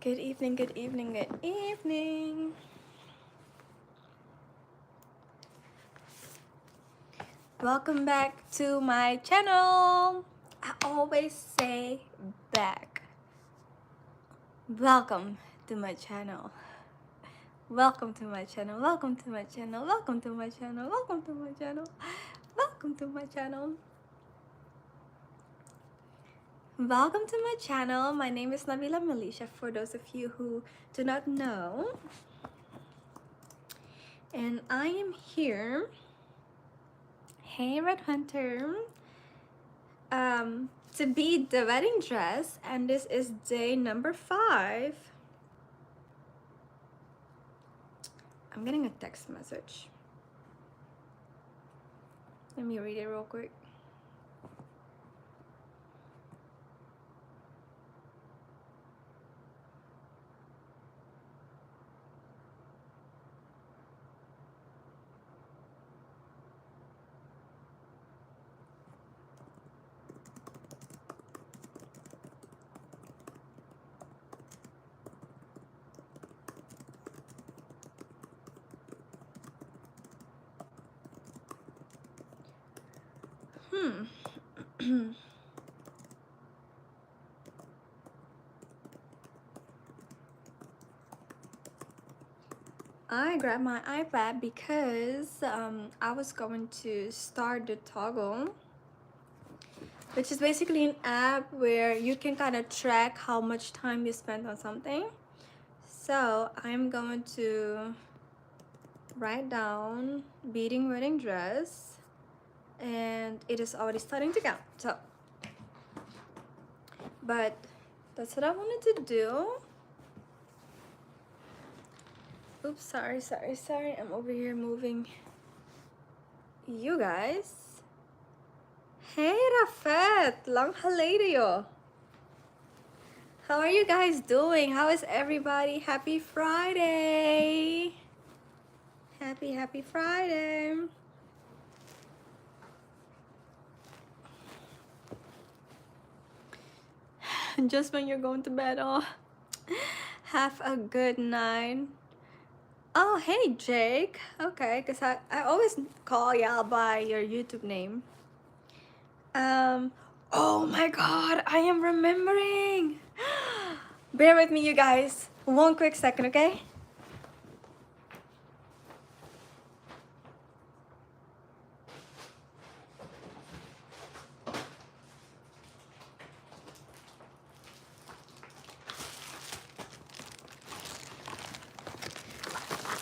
Good evening, good evening, good evening. Welcome back to my channel. I always say back. Welcome to my channel. Welcome to my channel. Welcome to my channel. Welcome to my channel. Welcome to my channel. Welcome to my channel. Welcome to my channel. My name is Nabila Melisha, for those of you who do not know. And I am here. Hey, Red Hunter. To bead the wedding dress, and this is day number 5. I'm getting a text message. Let me read it real quick. I grabbed my iPad because I was going to start the toggle, which is basically an app where you can kind of track how much time you spent on something. So I'm going to write down beading wedding dress, and it is already starting to count. So, but that's what I wanted to do. Oops, sorry. I'm over here moving you guys. Hey Rafet, lang geleden joh. How are you guys doing? How is everybody? Happy Friday. Happy Friday. Just when you're going to bed, oh, have a good night. Oh, hey Jake. Okay, because I always call y'all by your YouTube name. Oh my god, I am remembering. Bear with me, you guys. One quick second, okay?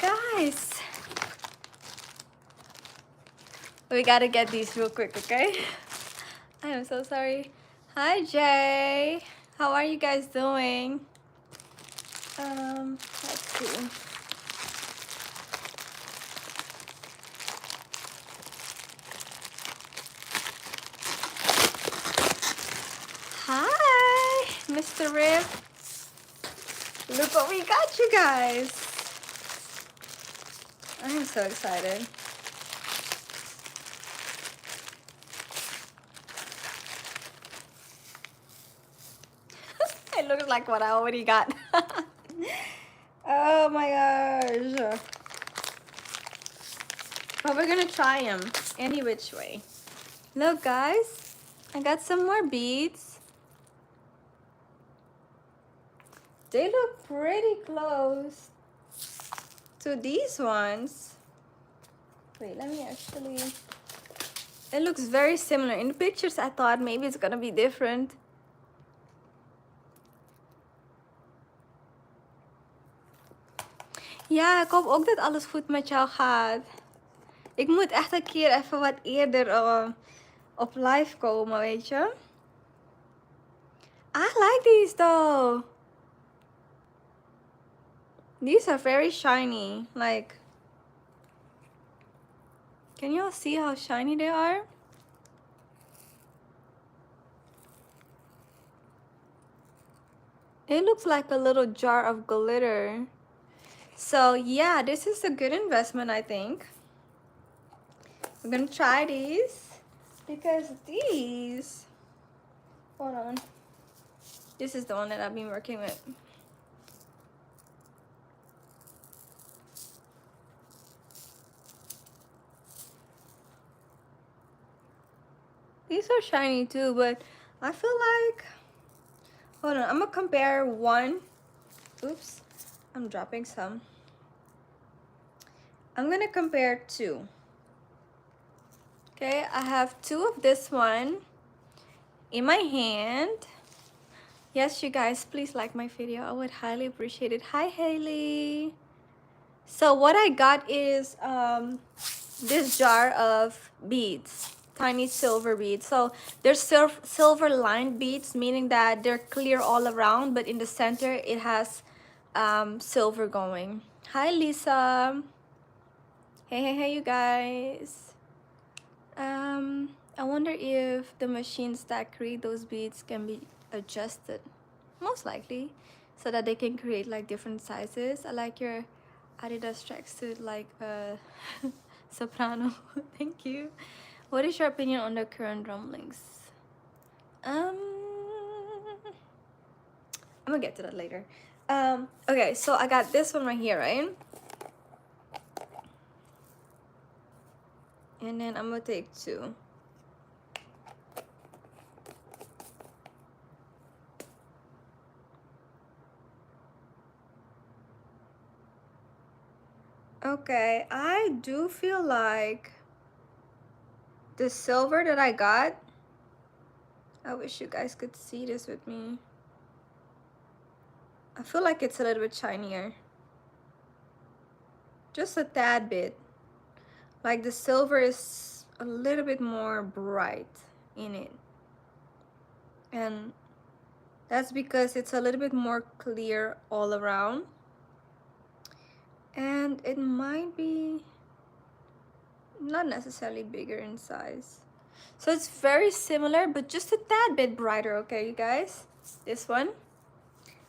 Guys, we gotta get these real quick, okay? I am so sorry. Hi Jay, how are you guys doing? Let's see. Hi, Mr. Rip. Look what we got, you guys. I am so excited. It looks like what I already got. Oh my gosh. But we're gonna try them any which way. Look guys, I got some more beads. They look pretty close to these ones. Wait, let me actually... It looks very similar. In the pictures I thought maybe it's gonna be different. Ja, ik hoop ook dat alles goed met jou gaat. Ik moet echt een keer even wat eerder op live komen, weet je. I like these though. These are very shiny. Like, can you all see how shiny they are? It looks like a little jar of glitter. So yeah, this is a good investment, I think. We're gonna try these because these, hold on, this is the one that I've been working with. These are shiny too, but I feel like, hold on, I'm gonna compare one. Oops, I'm dropping some. I'm gonna compare two. Okay, I have two of this one in my hand. Yes, you guys, please like my video. I would highly appreciate it. Hi, Haley. So what I got is this jar of beads, tiny silver beads. So they're silver lined beads, meaning that they're clear all around, but in the center it has silver going. Hi, Lisa. Hey, you guys. I wonder if the machines that create those beads can be adjusted, most likely, so that they can create like different sizes. I like your Adidas tracksuit, like soprano. Thank you. What is your opinion on the current rumblings? I'm gonna get to that later. Okay, so I got this one right here, right? And then I'm gonna take two. Okay, I do feel like the silver that I got, I wish you guys could see this with me. I feel like it's a little bit shinier. Just a tad bit. Like the silver is a little bit more bright in it. And that's because it's a little bit more clear all around. And it might be not necessarily bigger in size. So it's very similar, but just a tad bit brighter, okay, you guys? This one.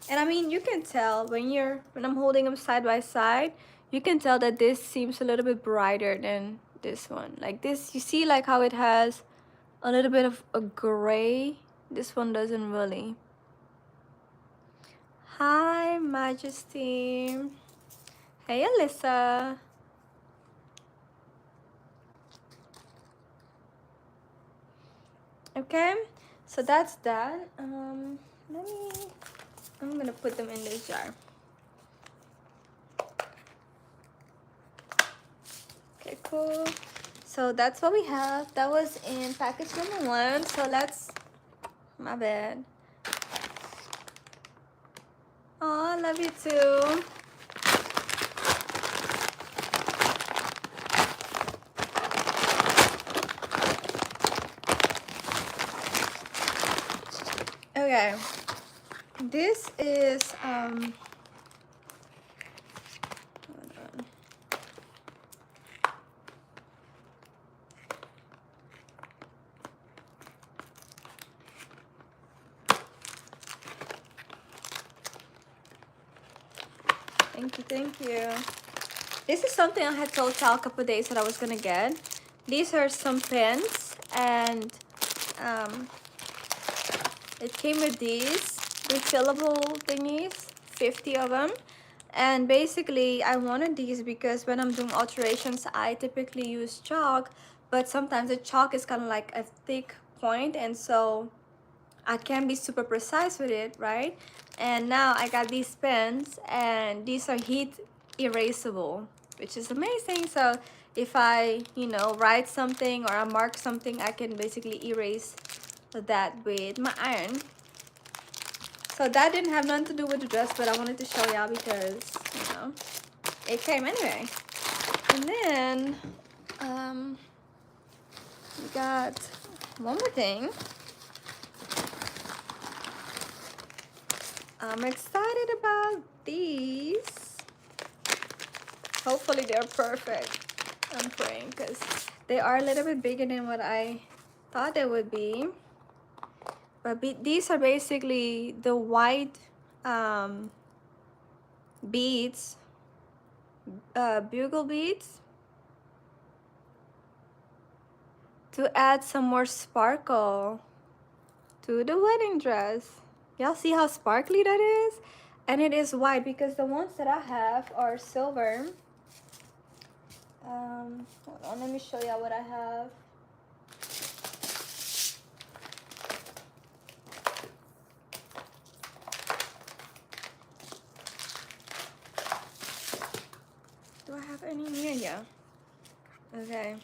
And I mean, you can tell when I'm holding them side by side, you can tell that this seems a little bit brighter than this one. Like this, you see like how it has a little bit of a gray. This one doesn't really. Hi, Majesty. Hey, Alyssa. Okay, so that's that. I'm gonna put them in this jar. Okay, cool. So that's what we have. That was in package number 1. So let's, my bad. Oh, love you too. Okay, this is hold on. Thank you. This is something I had told Tal a couple of days that I was gonna get. These are some pens, and it came with these refillable thingies, 50 of them. And basically I wanted these because when I'm doing alterations, I typically use chalk, but sometimes the chalk is kind of like a thick point, and so I can't be super precise with it, right? And now I got these pens, and these are heat erasable, which is amazing. So if I, write something or I mark something, I can basically erase that with my iron. So that didn't have nothing to do with the dress, but I wanted to show y'all because, it came anyway. And then we got one more thing. I'm excited about these. Hopefully they're perfect. I'm praying, because they are a little bit bigger than what I thought they would be. But these are basically the white beads, bugle beads, to add some more sparkle to the wedding dress. Y'all see how sparkly that is? And it is white, because the ones that I have are silver. Hold on, let me show y'all what I have. yeah. Okay.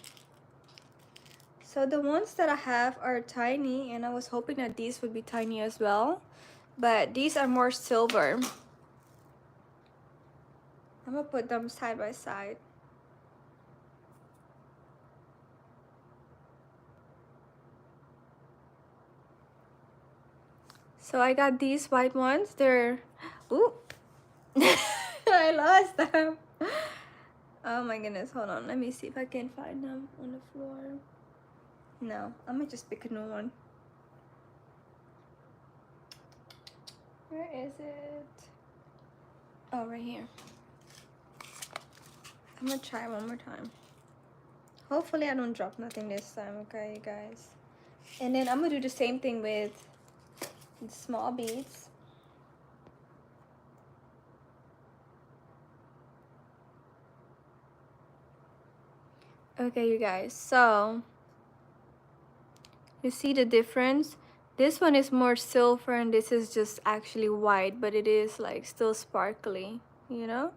So the ones that I have are tiny, and I was hoping that these would be tiny as well, but these are more silver. I'm gonna put them side by side. So I got these white ones. They're, ooh, I lost them. Oh my goodness, hold on. Let me see if I can find them on the floor. No, I'm gonna just pick a new one. Where is it? Oh, right here. I'm gonna try one more time. Hopefully I don't drop nothing this time, okay, you guys? And then I'm gonna do the same thing with the small beads. Okay, you guys, so you see the difference? This one is more silver and this is just actually white, but it is like still sparkly, you know?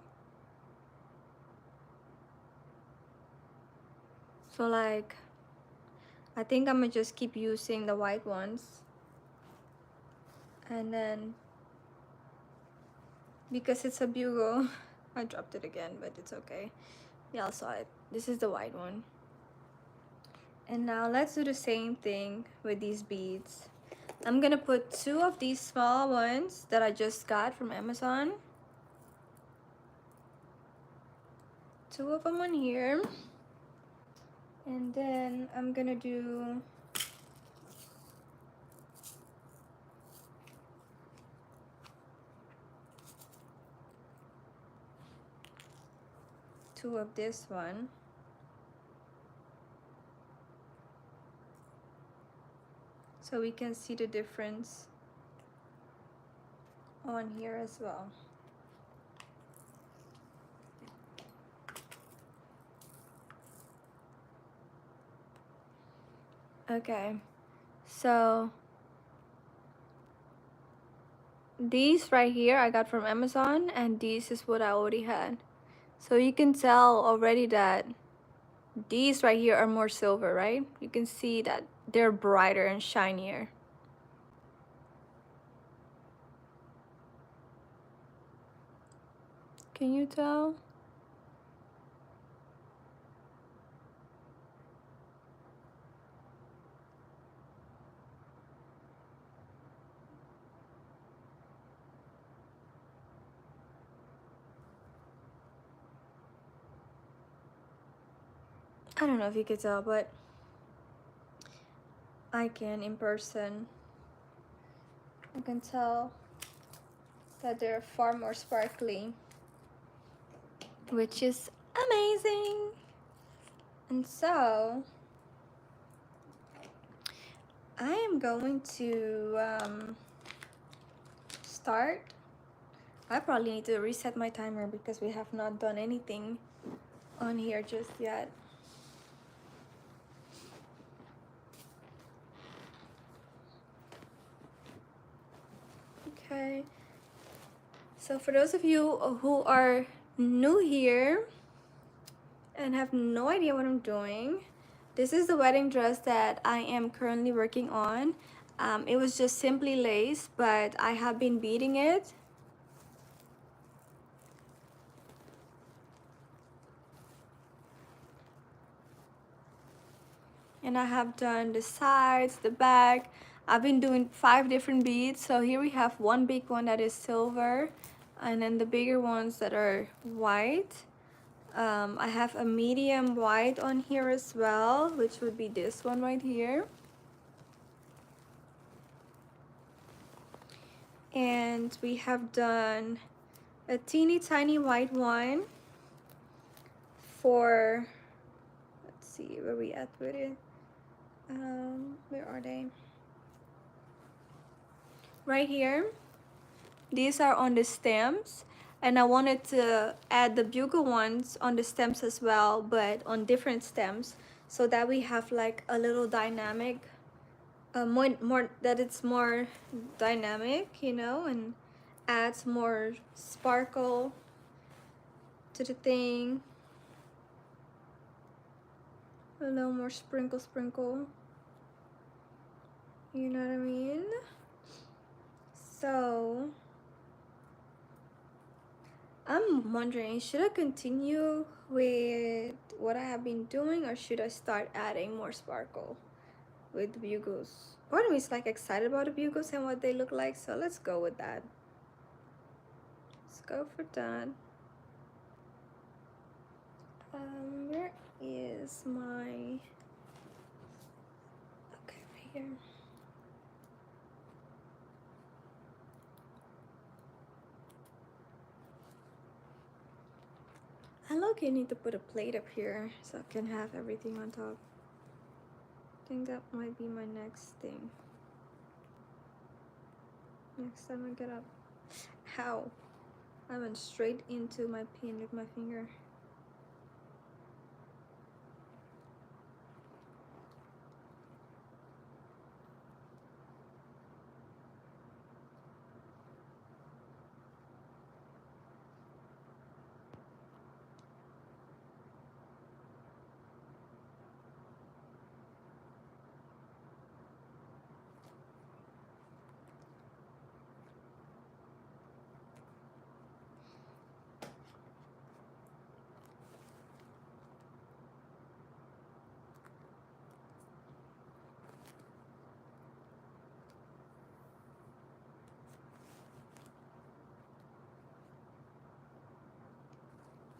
So like, I think I'm gonna just keep using the white ones. And then, because it's a bugle, I dropped it again, but it's okay. Y'all saw it. This is the white one. And now let's do the same thing with these beads. I'm gonna put 2 of these small ones that I just got from Amazon. 2 of them on here. And then I'm gonna do two of this one. So we can see the difference on here as well. Okay, so these right here I got from Amazon, and these is what I already had. So you can tell already that these right here are more silver, right? You can see that they're brighter and shinier. Can you tell? I don't know if you could tell, but I can in person. I can tell that they're far more sparkly, which is amazing. And so I am going to start. I probably need to reset my timer because we have not done anything on here just yet. Okay, so for those of you who are new here and have no idea what I'm doing, this is the wedding dress that I am currently working on. It was just simply lace, but I have been beading it. And I have done the sides, the back. I've been doing 5 different beads. So here we have one big one that is silver, and then the bigger ones that are white. I have a medium white on here as well, which would be this one right here. And we have done a teeny tiny white one for, let's see where we at with it. Where are they? Right here. These are on the stems, and I wanted to add the bugle ones on the stems as well, but on different stems, so that we have like a little dynamic, more that it's more dynamic, you know, and adds more sparkle to the thing. A little more sprinkle, sprinkle. You know what I mean? So I'm wondering, should I continue with what I have been doing, or should I start adding more sparkle with the bugles? Part of me is like excited about the bugles and what they look like, so let's go with that. Let's go for that. Where is my... Okay, right here. I look, I need to put a plate up here so I can have everything on top. I think that might be my next thing. Next time I get up. How? I went straight into my pin with my finger.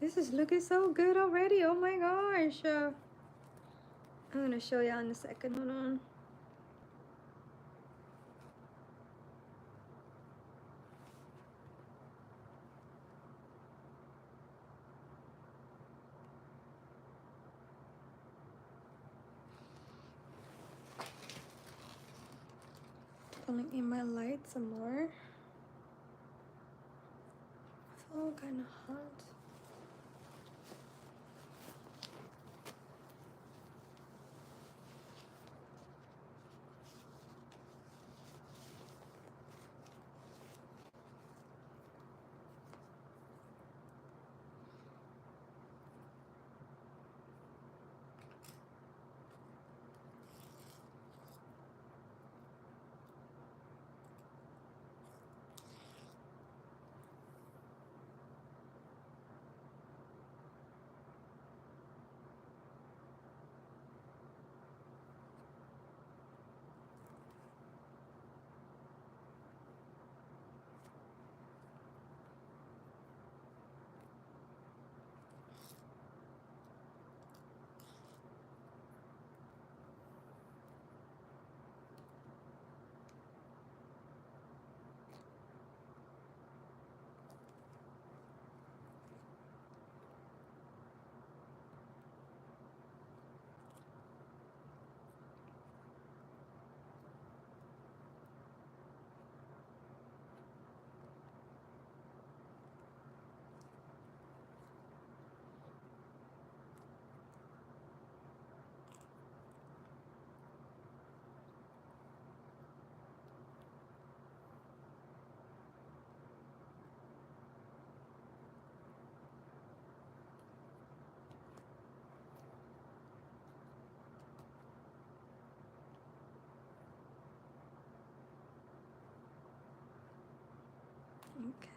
This is looking so good already. Oh my gosh. I'm gonna show y'all in a second. Hold on. Pulling in my light some more. It's all kind of hot.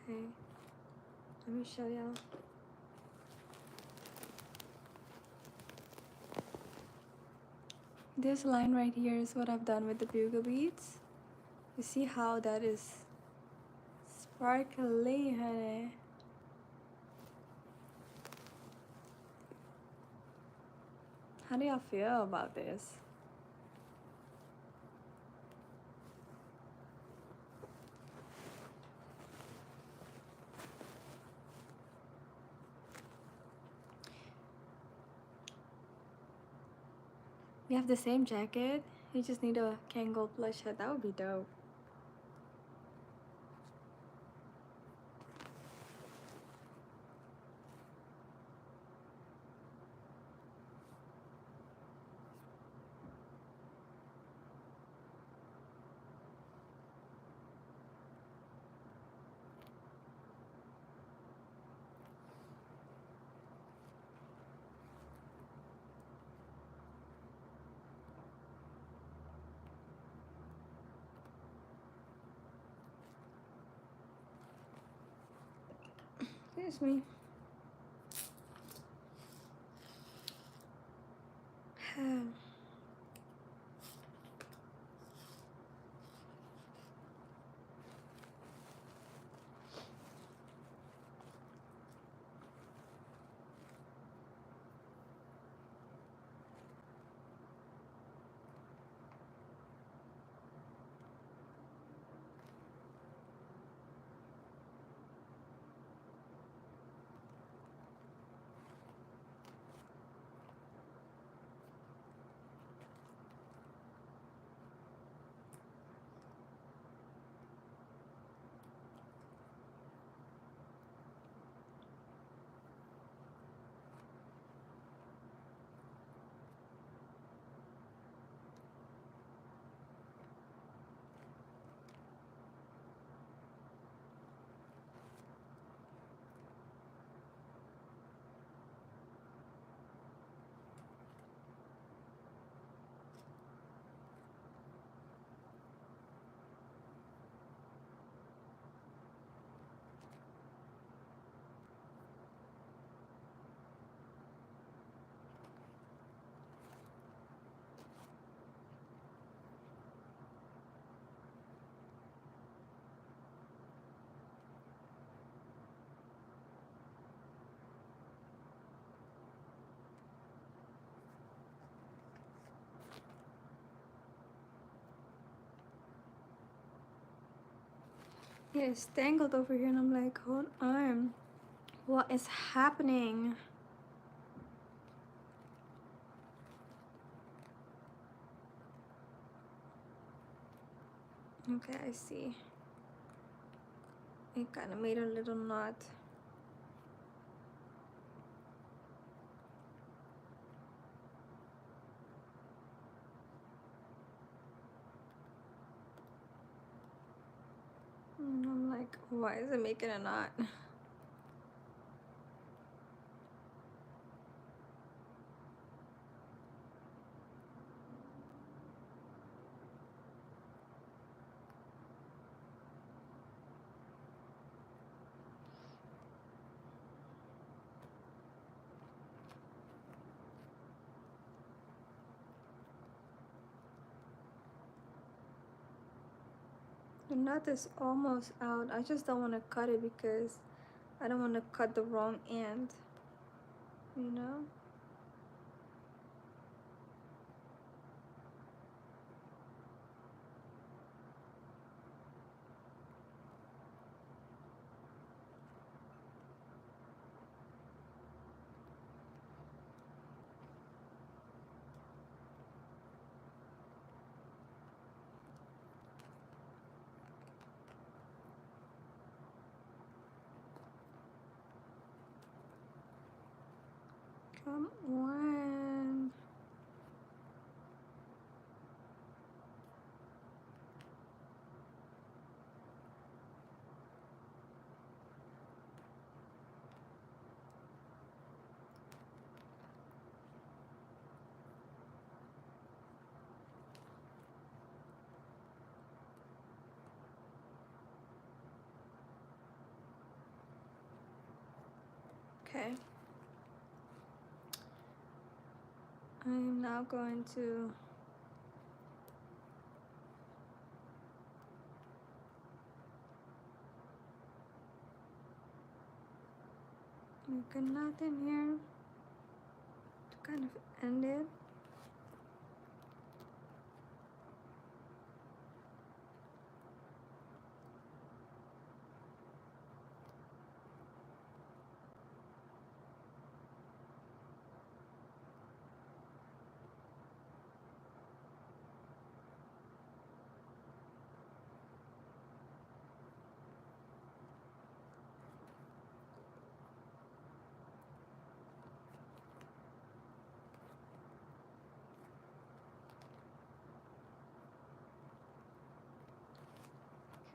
Okay. Let me show y'all. This line right here is what I've done with the bugle beads. You see how that is sparkly, honey. How do y'all feel about this? We have the same jacket. You just need a Kangol plush head. That would be dope. Excuse me. Yeah, it's tangled over here, and I'm like, hold on. What is happening? Okay, I see. It kind of made a little knot. And I'm like, why is it making a knot? The knot is almost out. I just don't want to cut it because I don't want to cut the wrong end, you know? Come on. Okay. I'm now going to make a knot in here to kind of end it.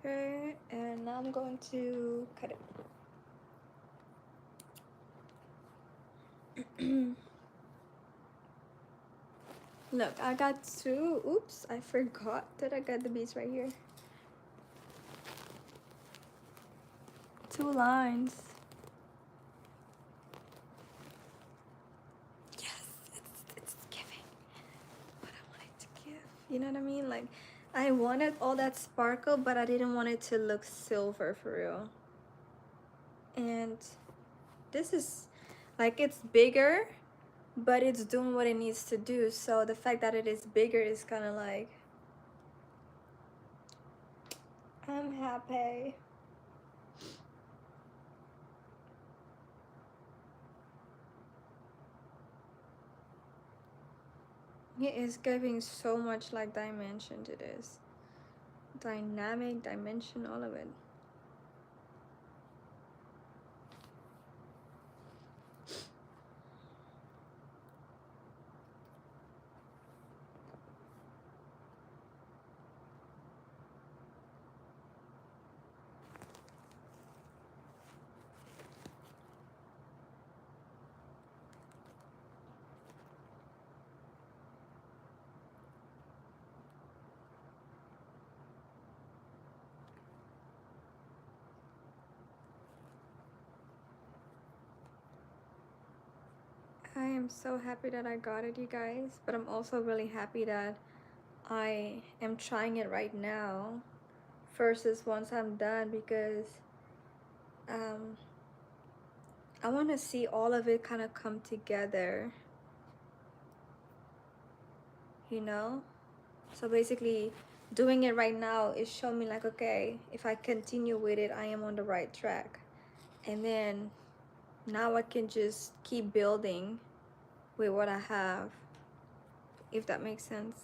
Okay, and now I'm going to cut it. Look, I got two. Oops, I forgot that I got the beads right here. Two lines. You know what I mean? Like, I wanted all that sparkle, but I didn't want it to look silver for real. And this is like, it's bigger, but it's doing what it needs to do. So the fact that it is bigger is kind of like, I'm happy. It is giving so much like dimension to this. Dynamic, dimension, all of it. I am so happy that I got it, you guys, but I'm also really happy that I am trying it right now versus once I'm done, because um, I want to see all of it kind of come together, you know? So basically, doing it right now is showing me like, okay, if I continue with it, I am on the right track. And then now I can just keep building with what I have, if that makes sense.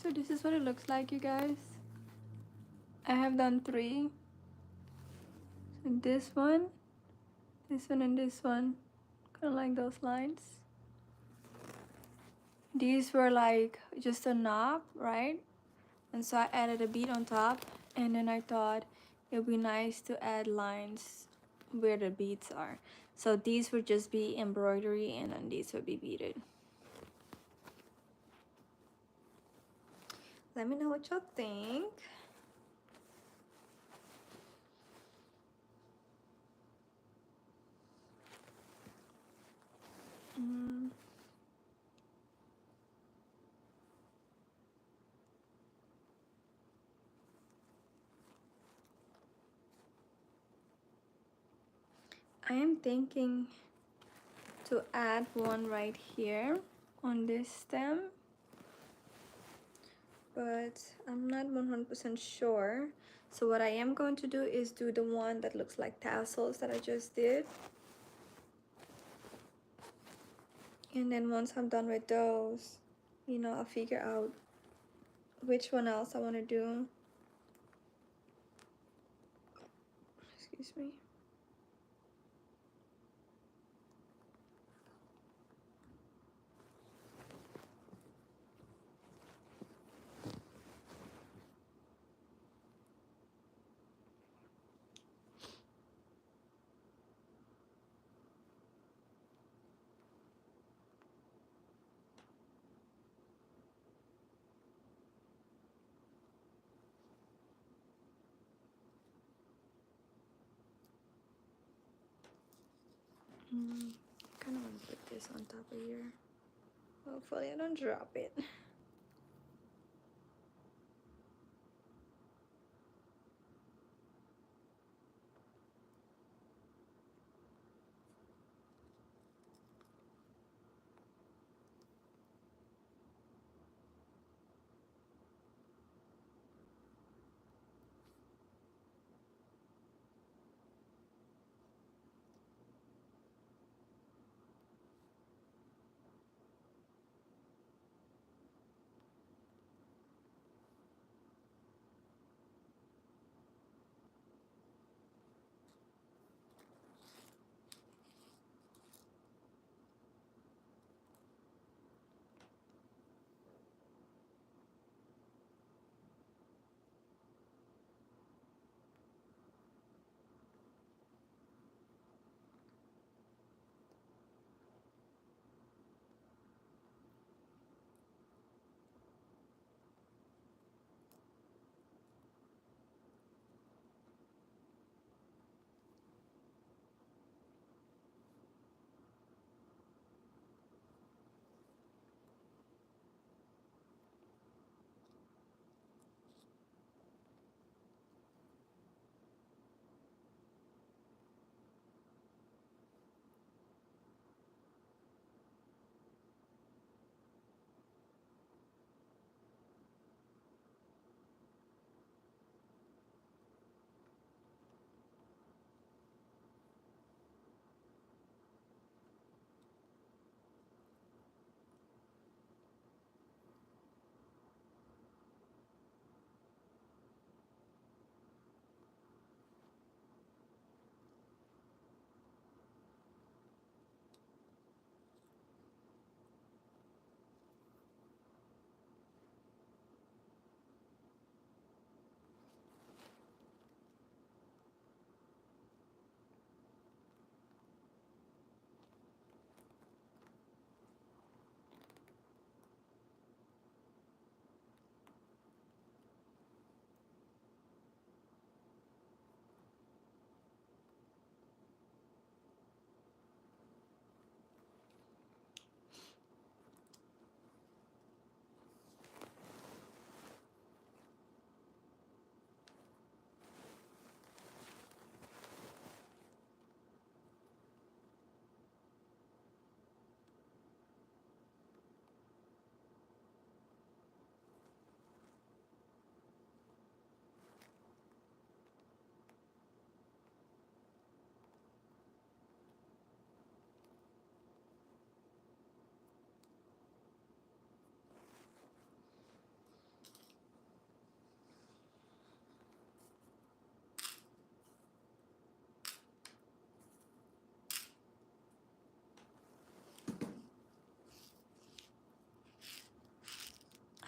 So this is what it looks like, you guys. I have done 3. So this one, and this one. Kind of like those lines. These were like just a knob, right? And so I added a bead on top, and then I thought it would be nice to add lines where the beads are. So these would just be embroidery and then these would be beaded. Let me know what y'all think. I am thinking to add one right here on this stem, but I'm not 100% sure. So what I am going to do is do the one that looks like tassels that I just did. And then once I'm done with those, you know, I'll figure out which one else I want to do. Excuse me. I kind of want to put this on top of here. Hopefully I don't drop it.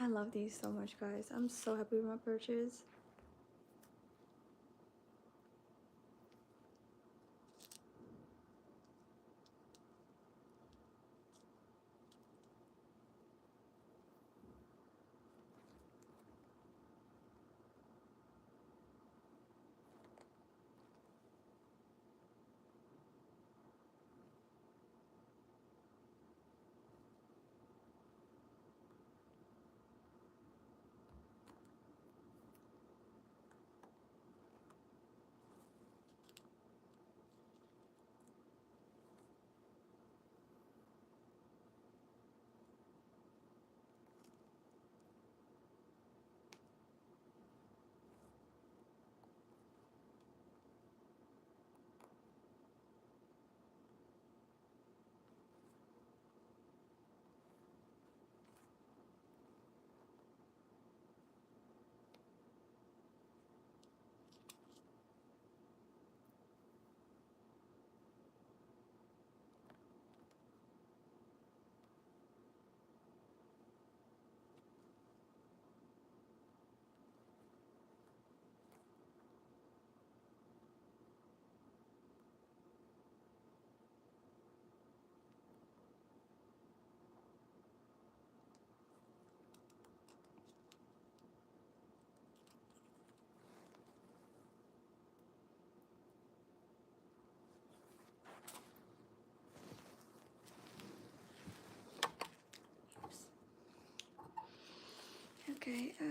I love these so much, guys. I'm so happy with my purchase. Yeah.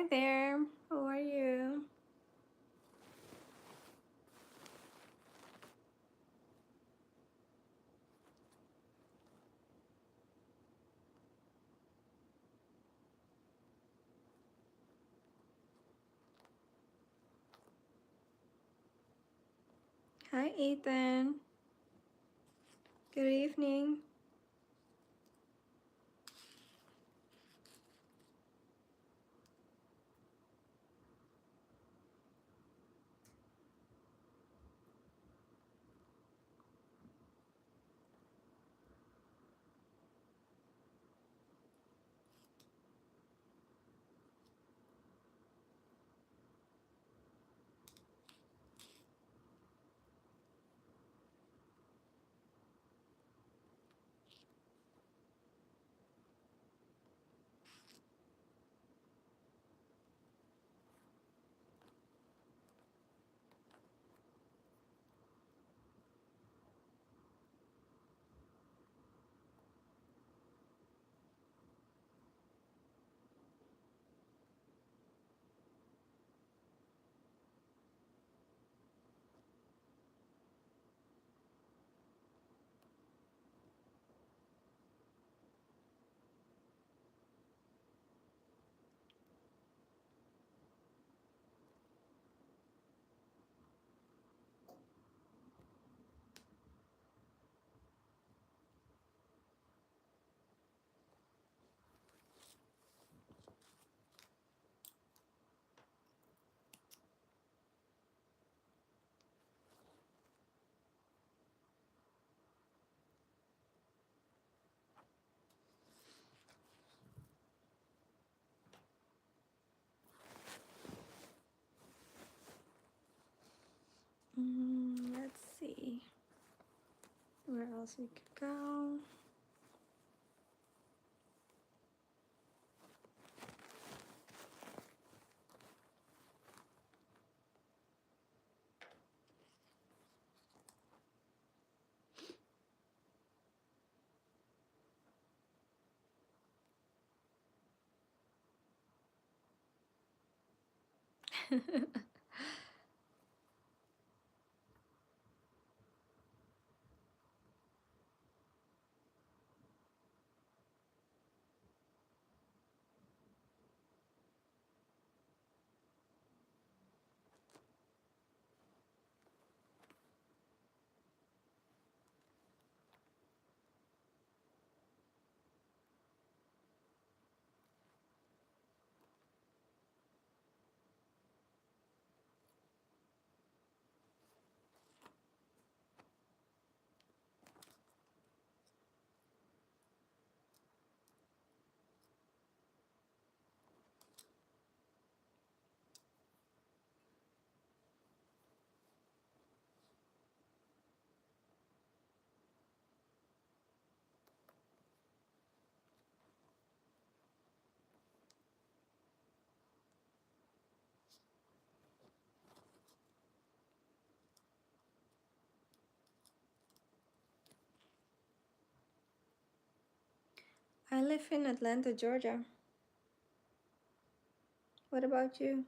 there. How are you? Hi, Ethan. Good evening. Let's see where else we could go. I live in Atlanta, Georgia. What about you?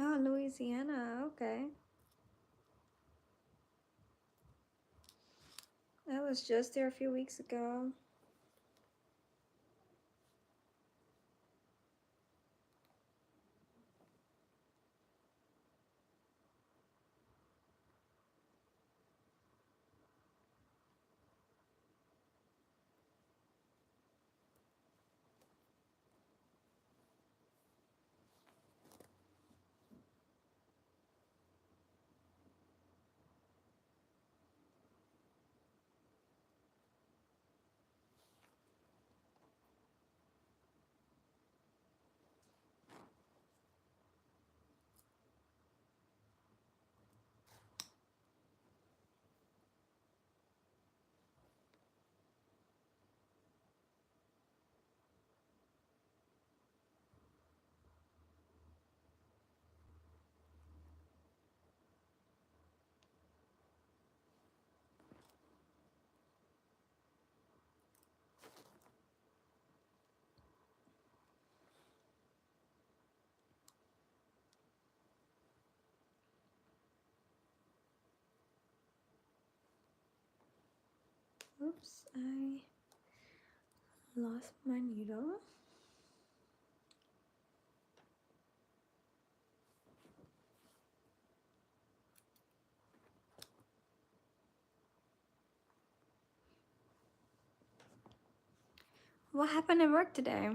Oh, Louisiana. Okay. I was just there a few weeks ago. Oops, I lost my needle. What happened at work today?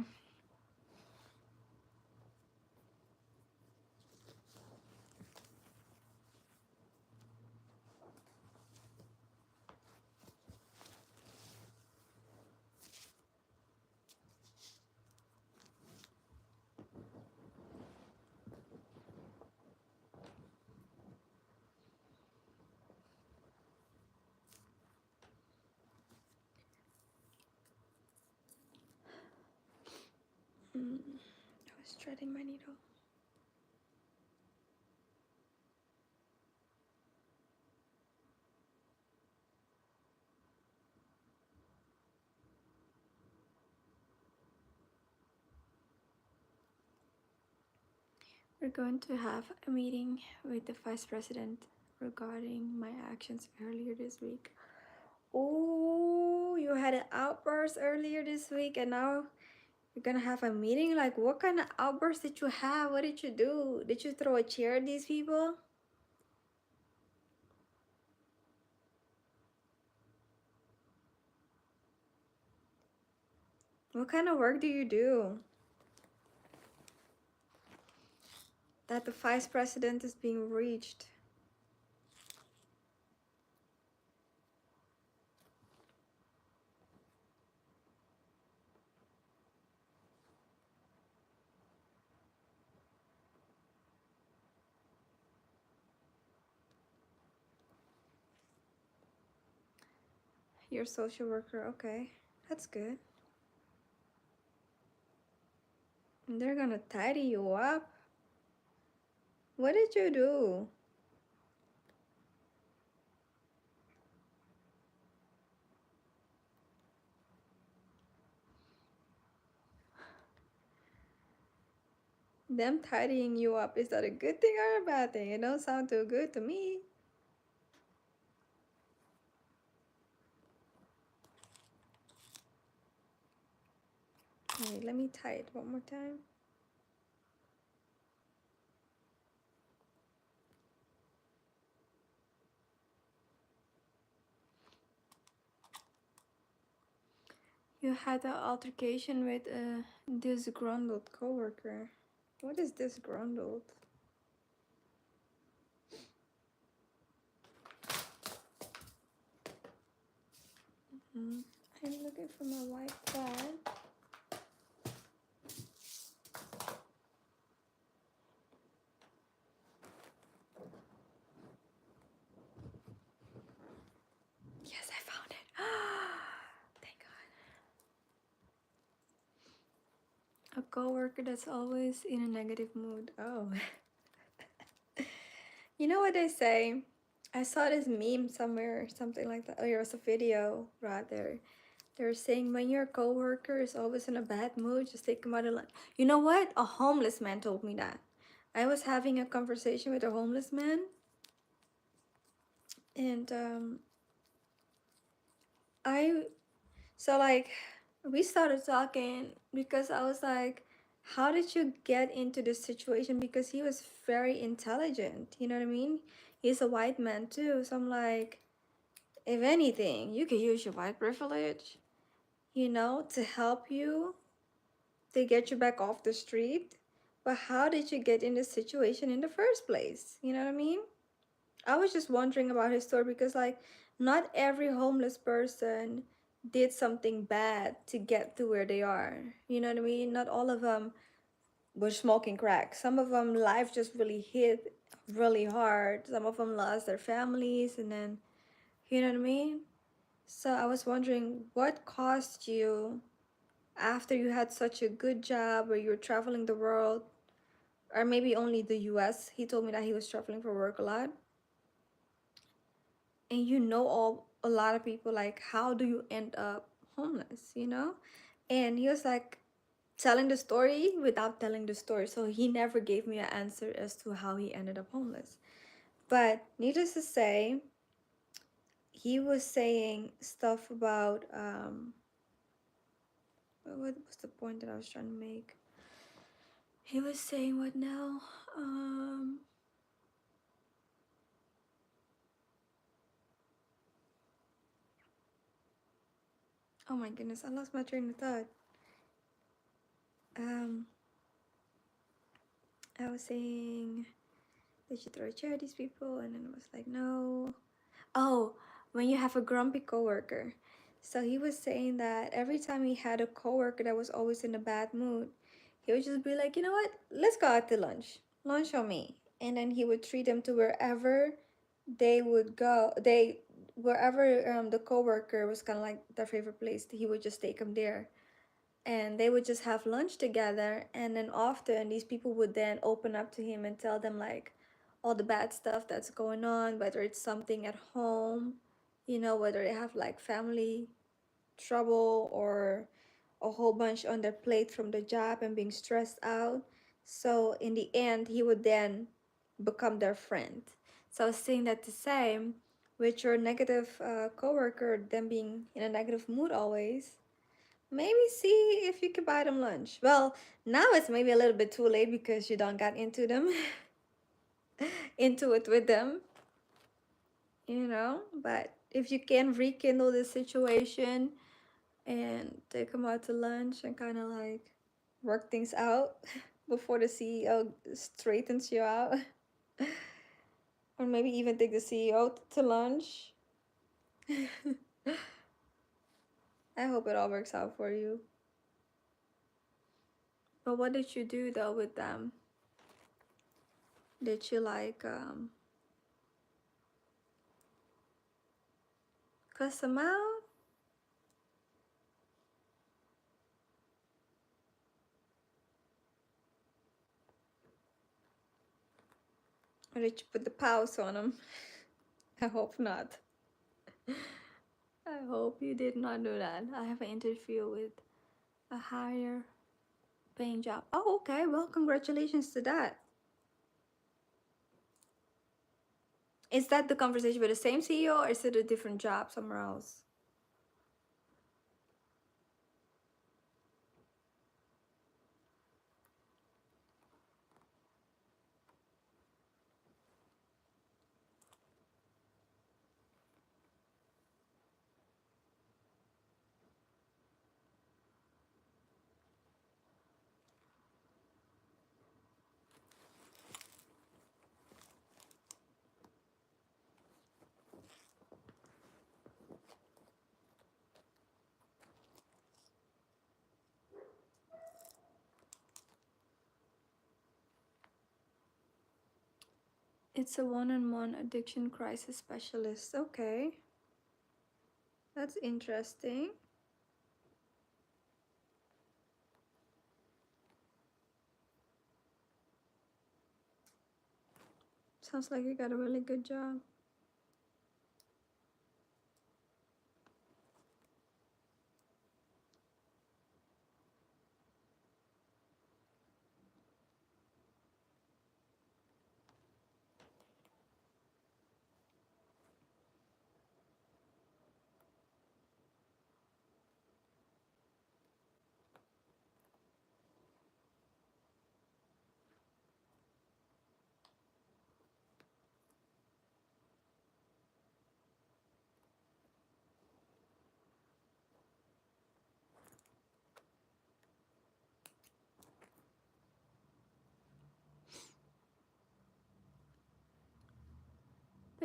I was threading my needle. We're going to have a meeting with the vice president regarding my actions earlier this week. Oh, you had an outburst earlier this week and now you're gonna have a meeting? Like, what kind of outburst did you have? What did you do? Did you throw a chair at these people? What kind of work do you do? That the vice president is being reached. You're a social worker, okay. That's good. And they're gonna tidy you up? What did you do? Them tidying you up, is that a good thing or a bad thing? It don't sound too good to me. Wait, let me tie it one more time. You had an altercation with a disgruntled coworker. What is disgruntled? I'm looking for my white pad. Yes, I found it. Thank God. A coworker that's always in a negative mood. Oh. You know what they say? I saw this meme somewhere, something like that. Oh, it was a video rather. They're saying when your coworker is always in a bad mood, just take them out of lunch. You know what? A homeless man told me that. I was having a conversation with a homeless man, and I so like we started talking because I was like, how did you get into this situation? Because he was very intelligent, you know what I mean? He's a white man too, so I'm like, if anything, you could use your white privilege, you know, to help you, to get you back off the street. But how did you get in this situation in the first place? You know what I mean? I was just wondering about his story because, like, not every homeless person did something bad to get to where they are. You know what I mean? Not all of them were smoking crack. Some of them, life just really hit really hard. Some of them lost their families, and then, you know what I mean? So I was wondering what caused you after you had such a good job where you were traveling the world, or maybe only the US. He told me that he was traveling for work a lot. And you know all a lot of people, like, how do you end up homeless, you know? And he was like telling the story without telling the story. So he never gave me an answer as to how he ended up homeless. But needless to say, he was saying stuff about what was the point that I was trying to make? He was saying what now? Oh my goodness, I lost my train of thought. Um, I was saying they should throw a chair at these people, and then it was like, no. Oh, when you have a grumpy coworker. So he was saying that every time he had a coworker that was always in a bad mood, he would just be like, you know what? Let's go out to lunch. Lunch on me. And then he would treat them to wherever they would go. Wherever the coworker was kind of like their favorite place, he would just take them there, and they would just have lunch together. And then often these people would then open up to him and tell them like all the bad stuff that's going on, whether it's something at home, whether they have like family trouble or a whole bunch on their plate from the job and being stressed out. So in the end, he would then become their friend. So I was saying that to say, with your negative coworker, them being in a negative mood always, maybe see if you can buy them lunch. Well, now it's maybe a little bit too late because you don't got into them, into it with them, But if you can rekindle the situation and take them out to lunch and kind of like work things out before the CEO straightens you out, or maybe even take the CEO to lunch. I hope it all works out for you. But what did you do though with them? Did you like cuss them out? Or did you put the pause on them? I hope not. I hope you did not do that. I have an interview with a higher paying job. Oh, okay. Well, congratulations to that. Is that the conversation with the same CEO, or is it a different job somewhere else? It's a one-on-one addiction crisis specialist. Okay. That's interesting. Sounds like you got a really good job.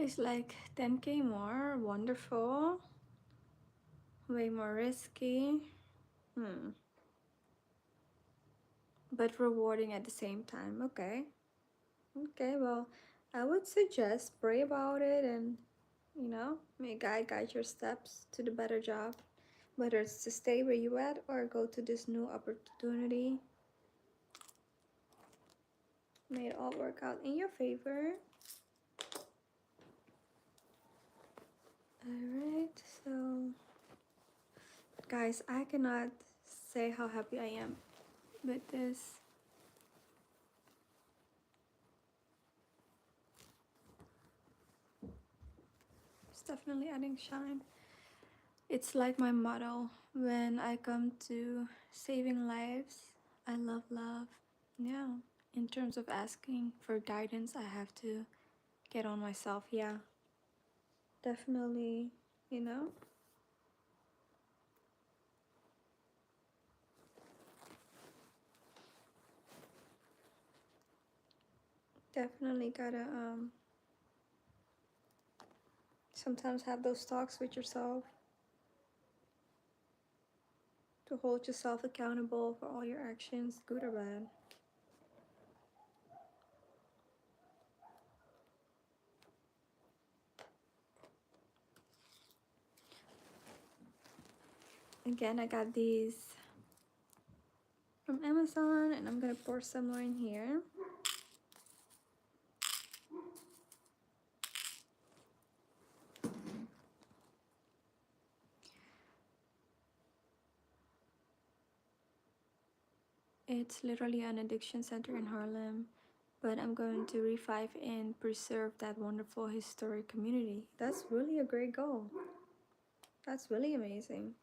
It's like 10K more. Wonderful. Way more risky. But rewarding at the same time. Okay. Okay, well, I would suggest pray about it and, may God guide your steps to the better job. Whether it's to stay where you at or go to this new opportunity. May it all work out in your favor. Alright, so guys, I cannot say how happy I am with this. definitely adding shine. It's like my motto when I come to saving lives. I love love. Yeah. In terms of asking for guidance, I have to get on myself. Yeah. Definitely, you know, definitely gotta sometimes have those talks with yourself to hold yourself accountable for all your actions, good or bad. Again, I got these from Amazon and I'm gonna pour some more in here. It's literally an addiction center in Harlem, but I'm going to revive and preserve that wonderful historic community. That's really a great goal. That's really amazing.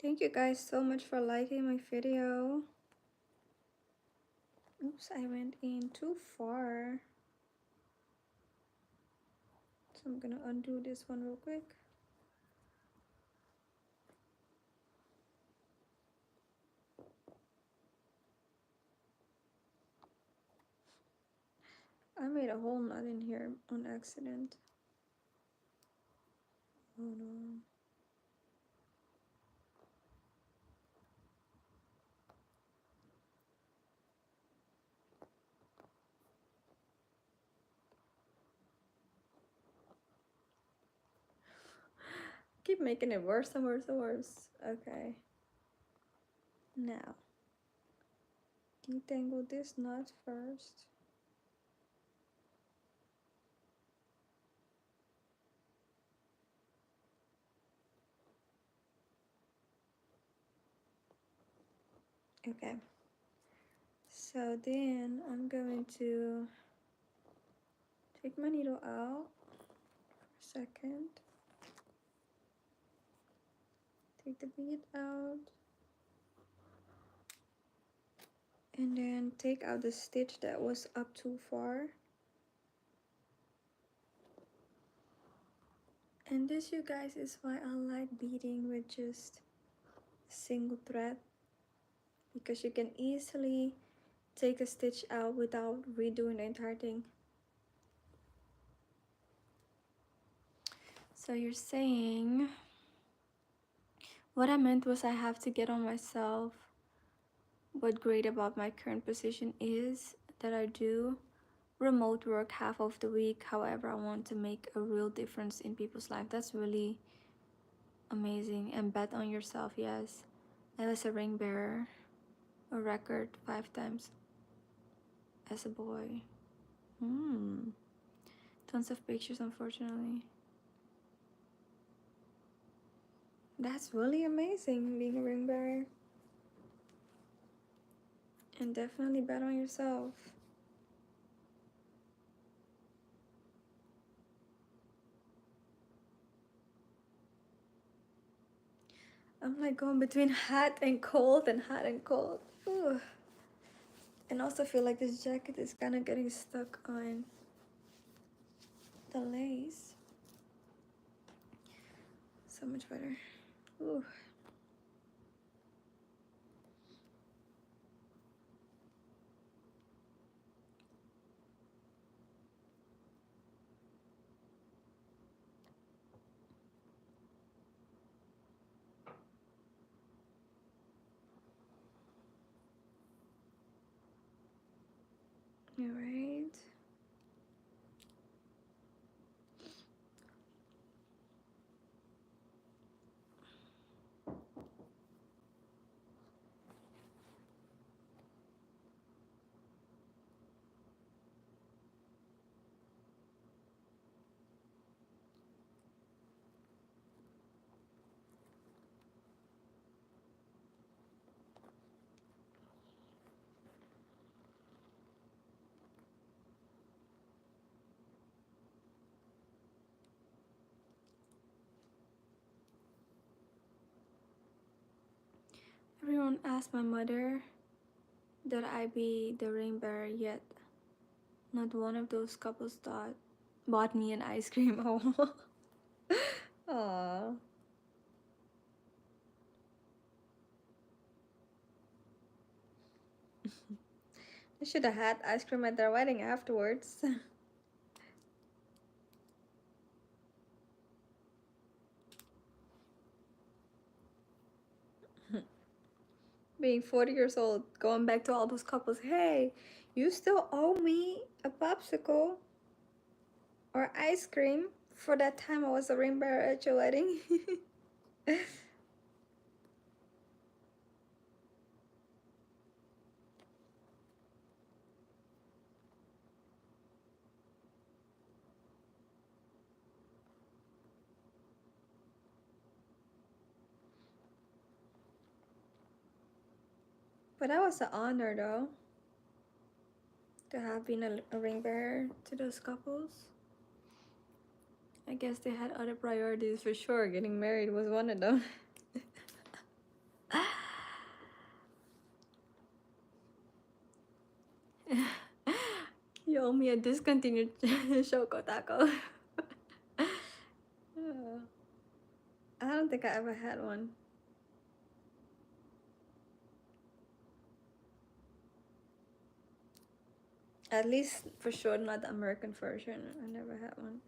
Thank you guys so much for liking my video. Oops, I went in too far. So I'm gonna undo this one real quick. I made a whole knot in here on accident. Hold on. Keep making it worse and worse and worse. Okay. Now, detangle this knot first. Okay. So then I'm going to take my needle out for a second. Take the bead out. And then take out the stitch that was up too far. And this, you guys, is why I like beading with just a single thread, because you can easily take a stitch out without redoing the entire thing. So you're saying, what I meant was I have to get on myself what great about my current position is that I do remote work half of the week. However, I want to make a real difference in people's life. That's really amazing. And bet on yourself. Yes, I was a ring bearer, a record 5 times as a boy. Tons of pictures, unfortunately. That's really amazing, being a ring bearer. And definitely bet on yourself. I'm like going between hot and cold and hot and cold. Ooh. And also feel like this jacket is kind of getting stuck on the lace. So much better. Ooh. All right. Everyone asked my mother that I be the ring bearer, yet not one of those couples bought me an ice cream. Oh. Aww. I should have had ice cream at their wedding afterwards. Being 40 years old, going back to all those couples, hey, you still owe me a popsicle or ice cream for that time I was a ring bearer at your wedding. But that was an honor though, to have been a ring bearer to those couples. I guess they had other priorities for sure. Getting married was one of them. You owe me a discontinued Choco Taco. I don't think I ever had one. At least for sure not the American version. I never had one.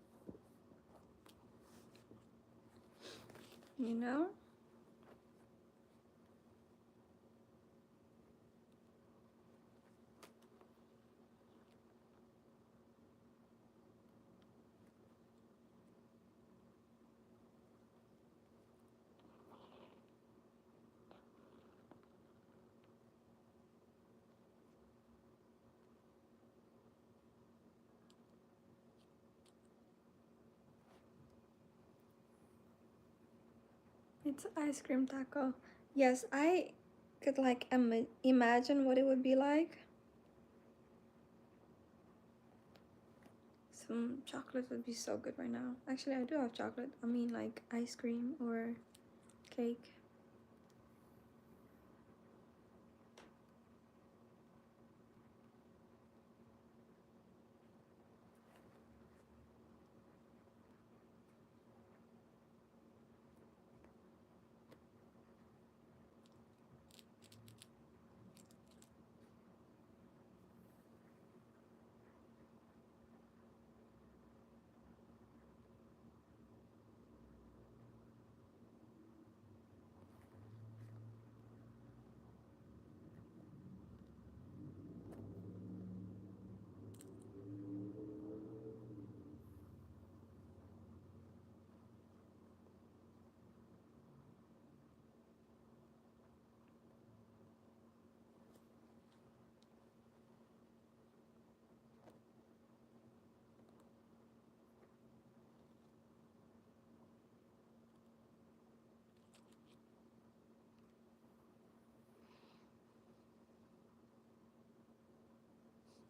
You know? It's ice cream taco. Yes, I could like imagine what it would be like. Some chocolate would be so good right now. Actually, I do have chocolate. I mean like ice cream or cake.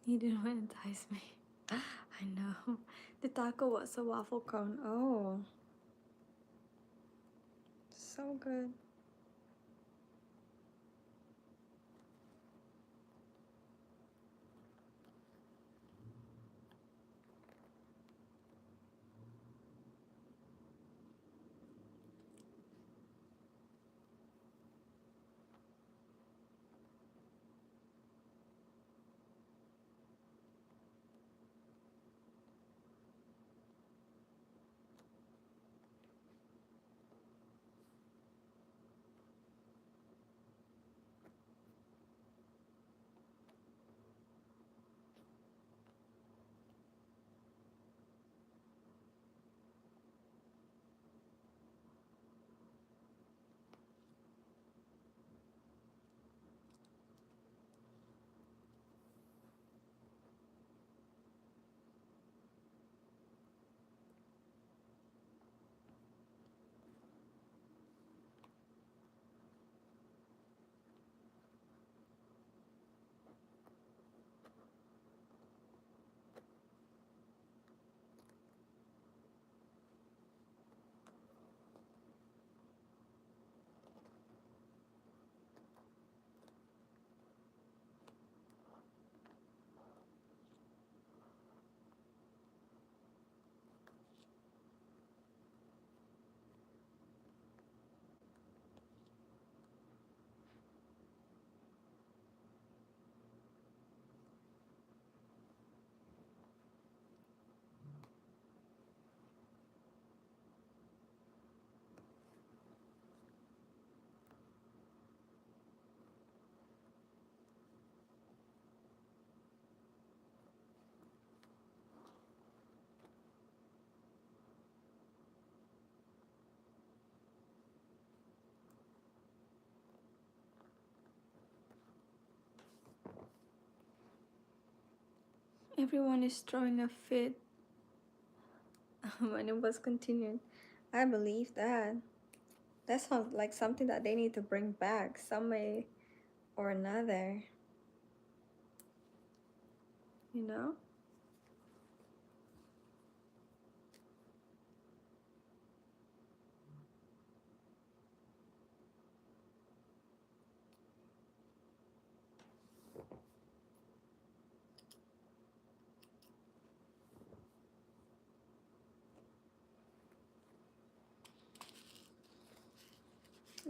He didn't want to entice me. I know. The taco was a waffle cone. Oh, so good. Everyone is throwing a fit when it was continued. I believe that. That sounds like something that they need to bring back some way or another. You know?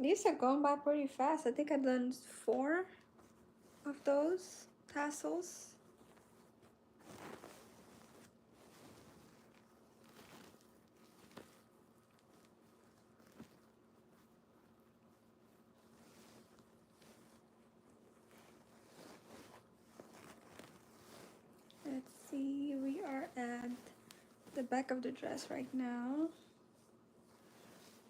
These are going by pretty fast. I think I've done 4 of those tassels. Let's see, we are at the back of the dress right now.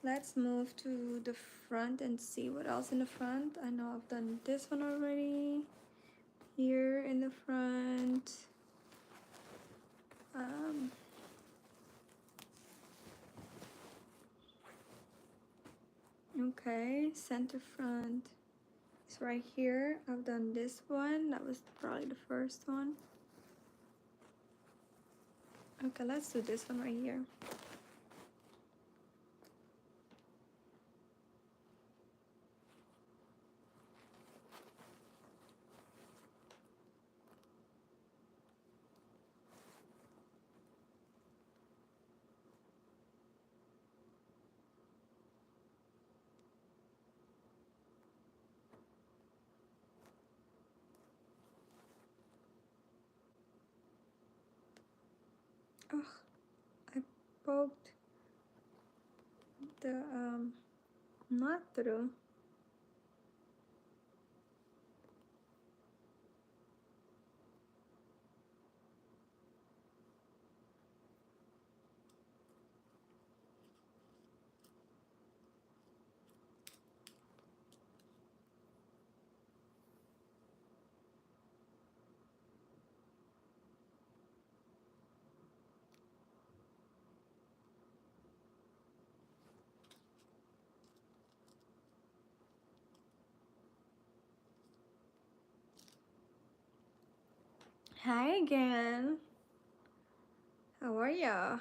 Let's move to the front and see what else in the front. I know I've done this one already. Here in the front. Okay, center front is right here. I've done this one. That was probably the first one. Okay, let's do this one right here. Oh, I poked the knot through. Hi again. How are ya?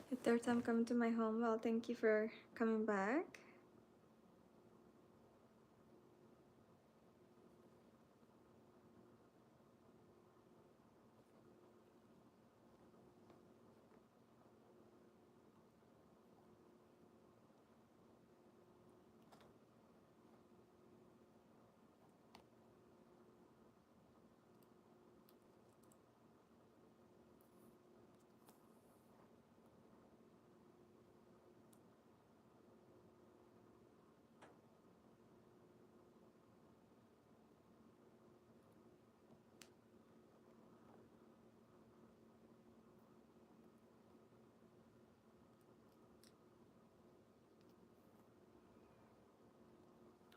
The third time coming to my home. Well, thank you for coming back.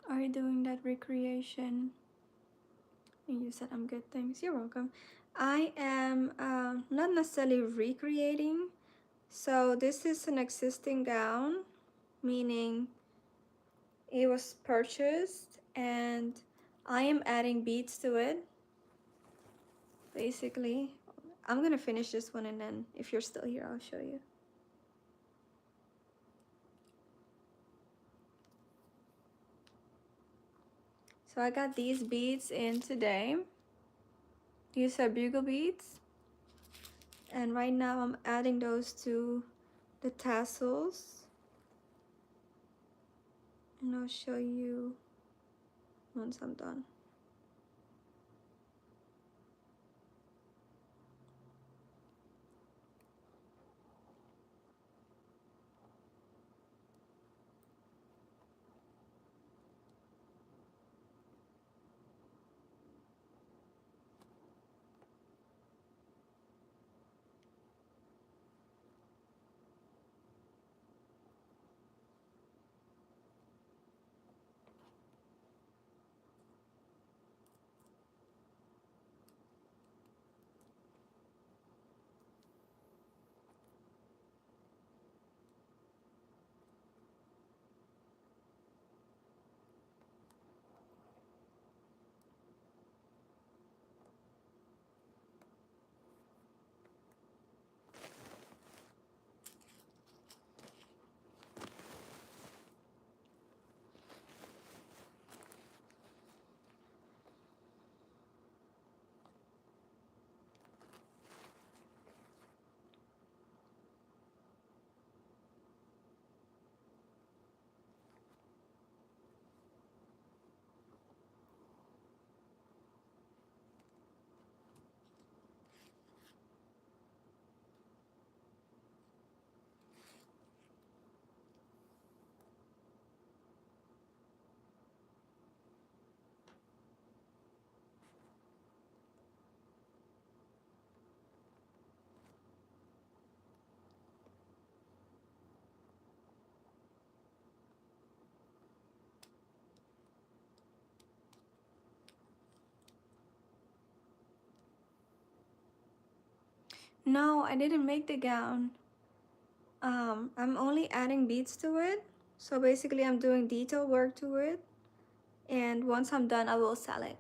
Are you doing that recreation? And you said I'm good, thanks. You're welcome. I am not necessarily recreating. So this is an existing gown, meaning it was purchased and I am adding beads to it. Basically, I'm gonna finish this one and then if you're still here, I'll show you. So I got these beads in today. These are bugle beads. And right now I'm adding those to the tassels. And I'll show you once I'm done. No, I didn't make the gown. I'm only adding beads to it. So basically I'm doing detail work to it. And once I'm done, I will sell it.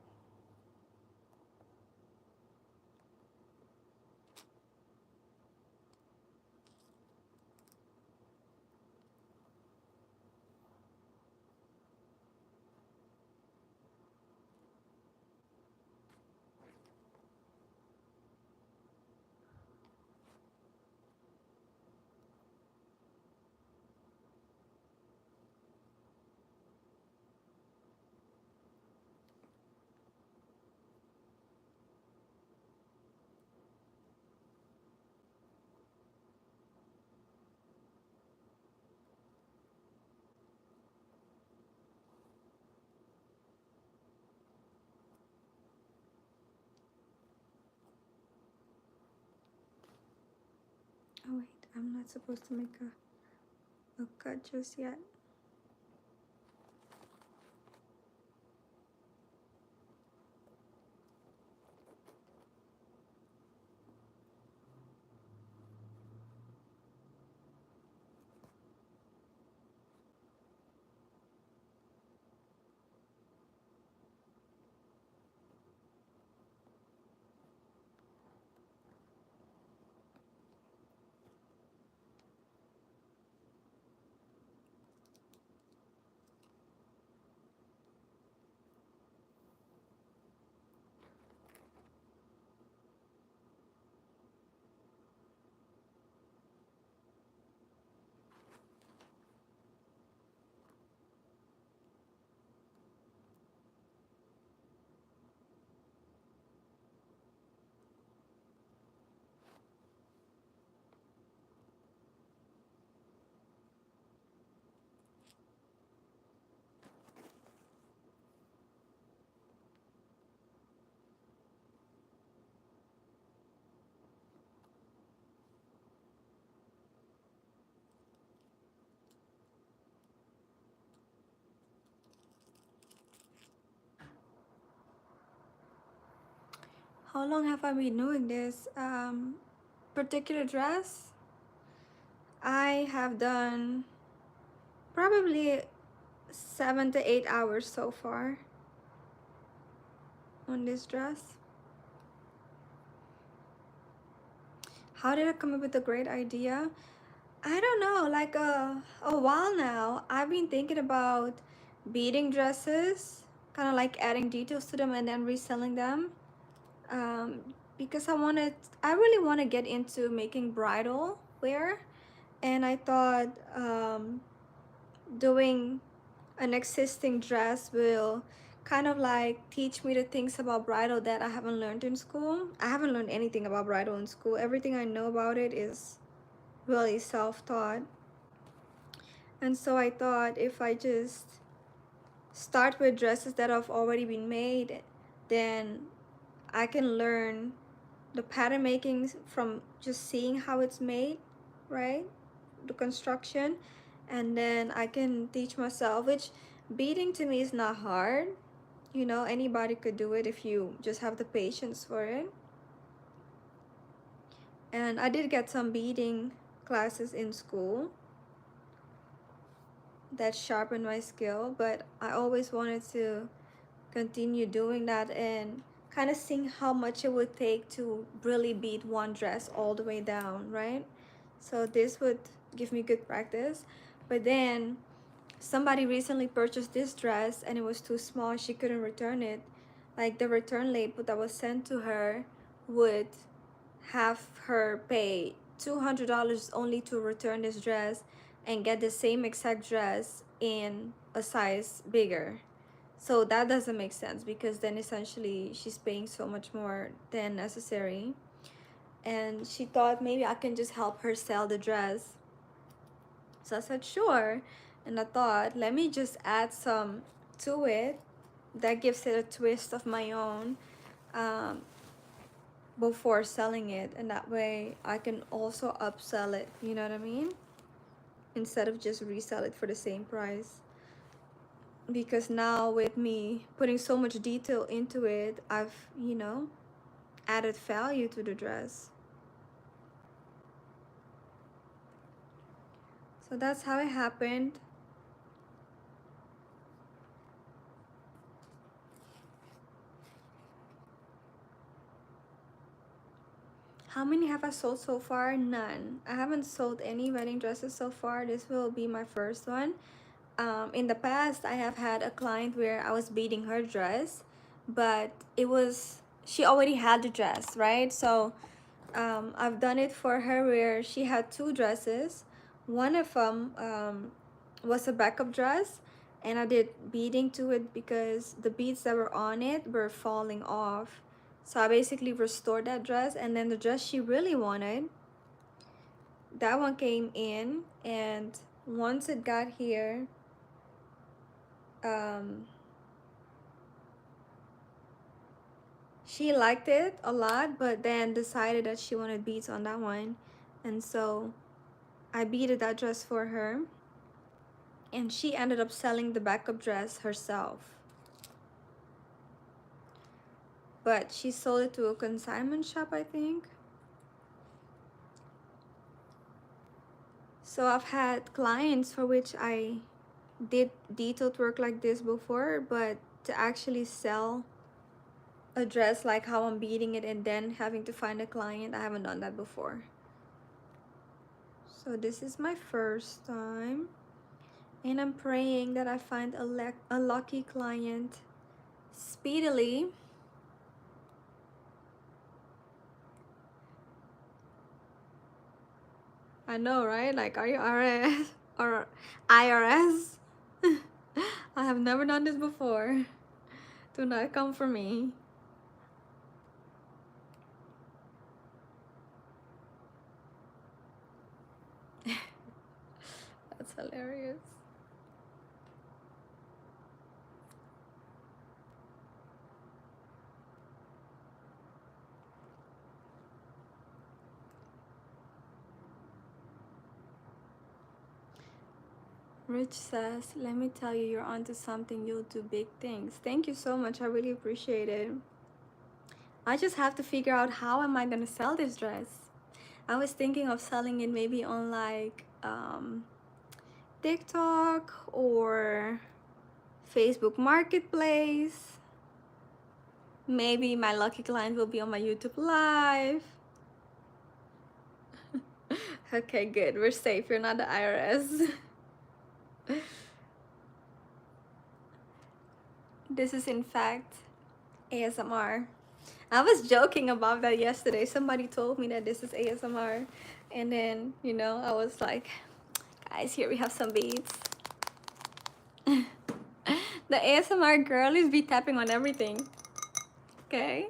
Oh wait, I'm not supposed to make a a cut just yet. How long have I been doing this particular dress? I have done probably 7 to 8 hours so far on this dress. How did I come up with a great idea? I don't know, like a while now, I've been thinking about beading dresses, kind of like adding details to them and then reselling them. Um, because I really want to get into making bridal wear, and I thought doing an existing dress will kind of like teach me the things about bridal that I haven't learned in school. I haven't learned anything about bridal in school. Everything I know about it is really self-taught. And so I thought if I just start with dresses that have already been made, then I can learn the pattern making from just seeing how it's made, right? The construction, and then I can teach myself, which beading to me is not hard. You know, anybody could do it if you just have the patience for it. And I did get some beading classes in school that sharpened my skill, but I always wanted to continue doing that and kind of seeing how much it would take to really beat one dress all the way down, right? So this would give me good practice. But then somebody recently purchased this dress and it was too small. She couldn't return it. Like the return label that was sent to her would have her pay $200 only to return this dress and get the same exact dress in a size bigger. So that doesn't make sense because then essentially she's paying so much more than necessary. And she thought maybe I can just help her sell the dress. So I said, sure. And I thought, let me just add some to it that gives it a twist of my own um, before selling it. And that way I can also upsell it, you know what I mean? Instead of just resell it for the same price. Because now with me putting so much detail into it, I've, added value to the dress. So that's how it happened. How many have I sold so far? None. I haven't sold any wedding dresses so far. This will be my first one. In the past, I have had a client where I was beading her dress, but she already had the dress, right? So I've done it for her where she had two dresses. One of them was a backup dress, and I did beading to it because the beads that were on it were falling off. So I basically restored that dress, and then the dress she really wanted, that one came in, and once it got here, she liked it a lot, but then decided that she wanted beads on that one, and so I beaded that dress for her. and she ended up selling the backup dress herself. But she sold it to a consignment shop, I think. So I've had clients for which I did detailed work like this before, but to actually sell a dress like how I'm beading it and then having to find a client, I haven't done that before. So this is my first time, and I'm praying that I find a lucky client speedily. I know, right? Like, are you RS or IRS? I have never done this before. Do not come for me. That's hilarious. Rich says, let me tell you, you're onto something. You'll do big things. Thank you so much. I really appreciate it. I just have to figure out how am I gonna sell this dress. I was thinking of selling it maybe on like TikTok or Facebook Marketplace. Maybe my lucky client will be on my YouTube Live. Okay, good. We're safe. You're not the IRS. This is in fact ASMR. I was joking about that yesterday. Somebody told me that this is ASMR. And then, you know, I was like, guys, here we have some beads. The ASMR girlies be tapping on everything. Okay?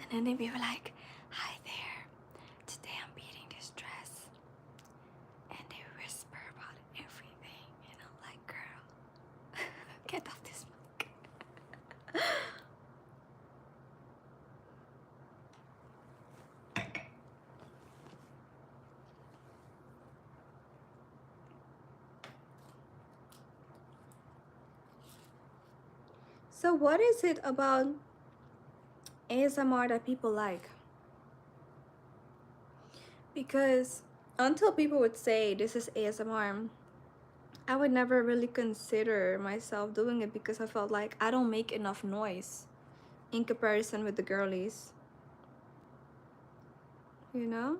And then they be like, hi there. Today I'm beading this dress. And they whisper about everything. And I'm like, girl, get off this mic. So what is it about ASMR that people like? Because until people would say this is ASMR, I would never really consider myself doing it because I felt like I don't make enough noise in comparison with the girlies. You know?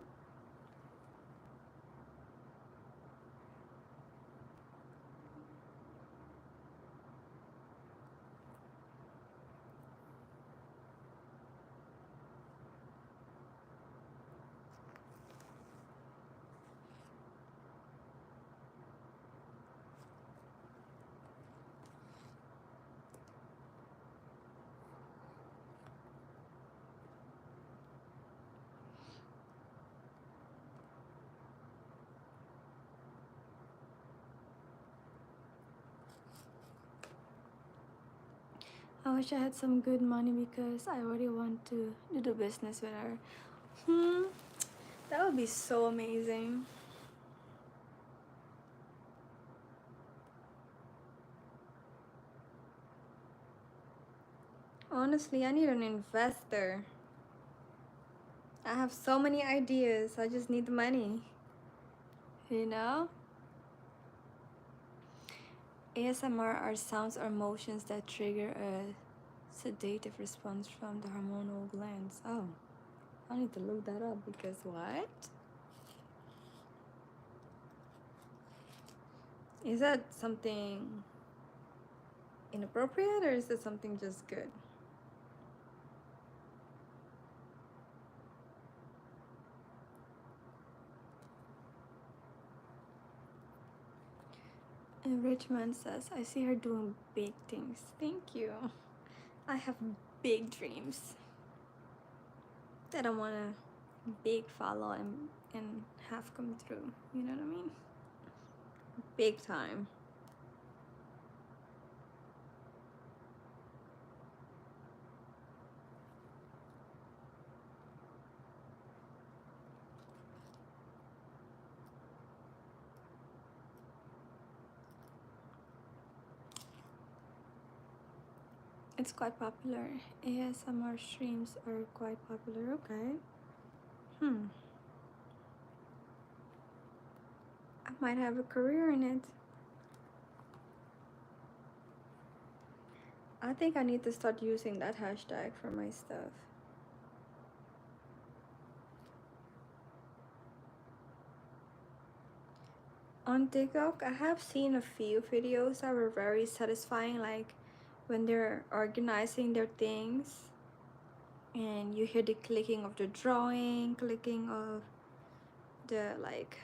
I wish I had some good money because I already want to do the business with her. That would be so amazing. Honestly, I need an investor. I have so many ideas. I just need the money. You know? ASMR are sounds or motions that trigger a sedative response from the hormonal glands. Oh, I need to look that up because what? Is that something inappropriate or is it something just good? And Richmond says, I see her doing big things. Thank you. I have big dreams that I want to big follow and have come through. You know what I mean? Big time. It's quite popular. ASMR streams are quite popular. Okay. I might have a career in it. I think I need to start using that hashtag for my stuff. On TikTok, I have seen a few videos that were very satisfying, like when they're organizing their things and you hear the clicking of the drawing, clicking of the like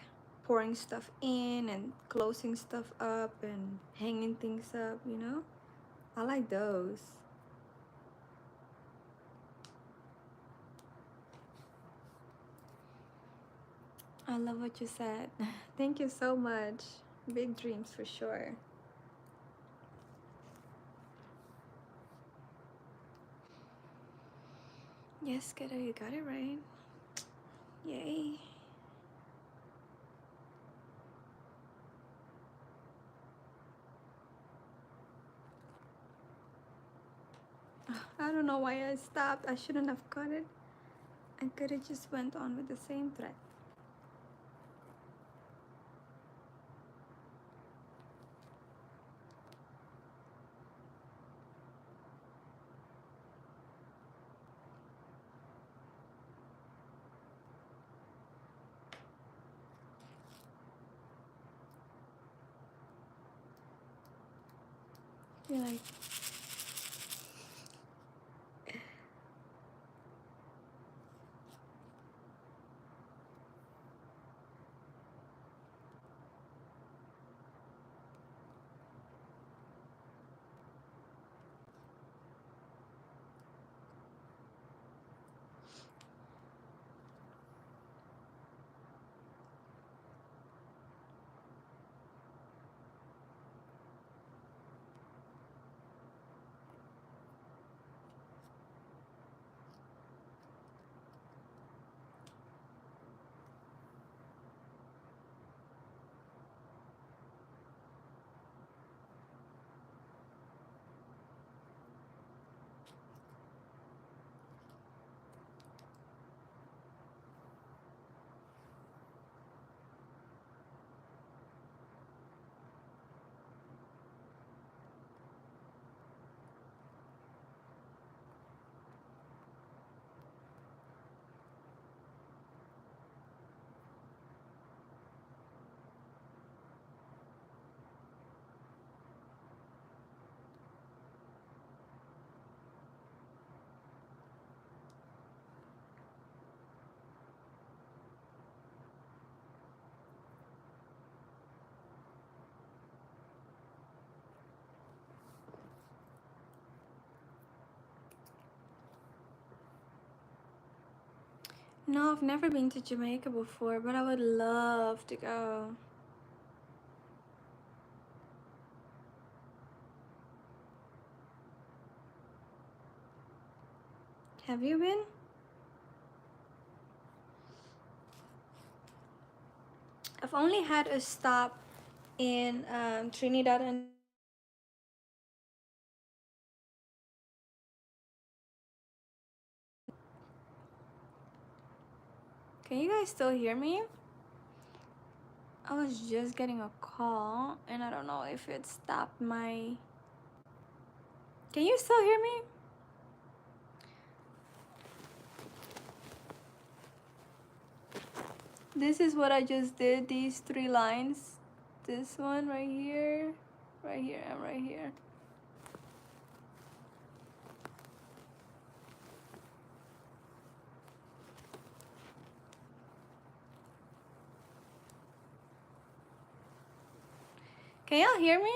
pouring stuff in and closing stuff up and hanging things up, you know? I like those. I love what you said. Thank you so much. Big dreams for sure. Yes, kiddo, you got it right. Yay. I don't know why I stopped. I shouldn't have cut it. I could have just went on with the same thread. You're like, no, I've never been to Jamaica before, but I would love to go. Have you been? I've only had a stop in Trinidad and can you guys still hear me? I was just getting a call and I don't know if it stopped my... Can you still hear me? This is what I just did, these 3 lines. This one right here, and right here. Can y'all hear me?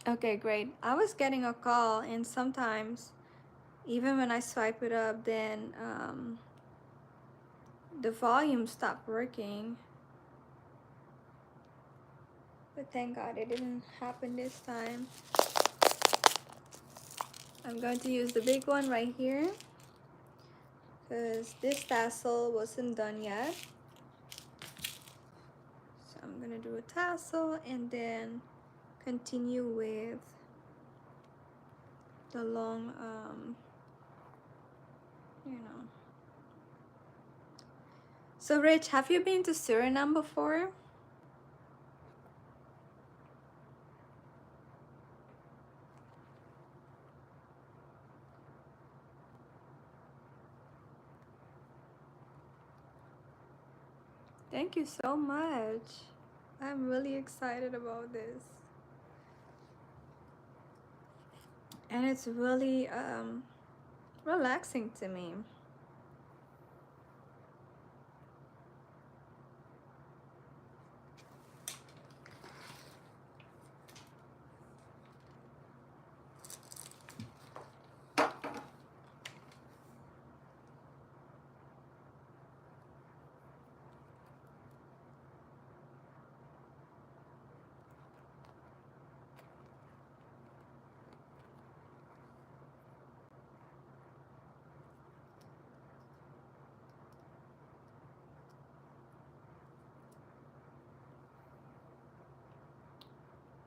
Okay, great. I was getting a call, and sometimes even when I swipe it up, then the volume stopped working. But thank God it didn't happen this time. I'm going to use the big one right here because this tassel wasn't done yet. So I'm gonna do a tassel and then continue with the long, you know. So Rich, have you been to Suriname before? Thank you so much. I'm really excited about this. And it's really relaxing to me.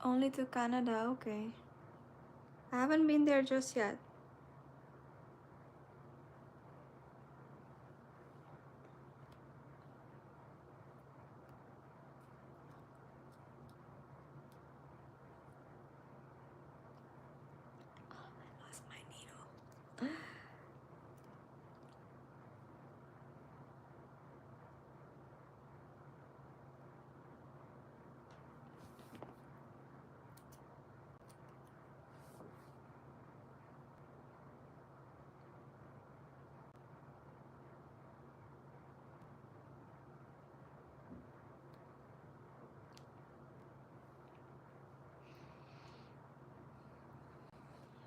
Only to Canada, okay. I haven't been there just yet. Oh, I lost my needle.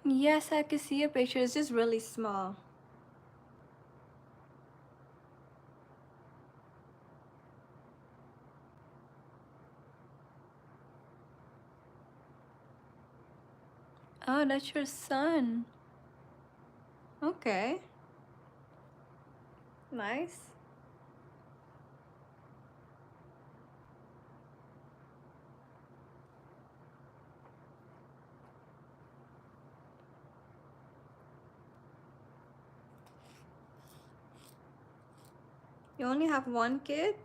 Yes, I can see a picture. It's just really small. Oh, that's your son. Okay. Nice. You only have one kid?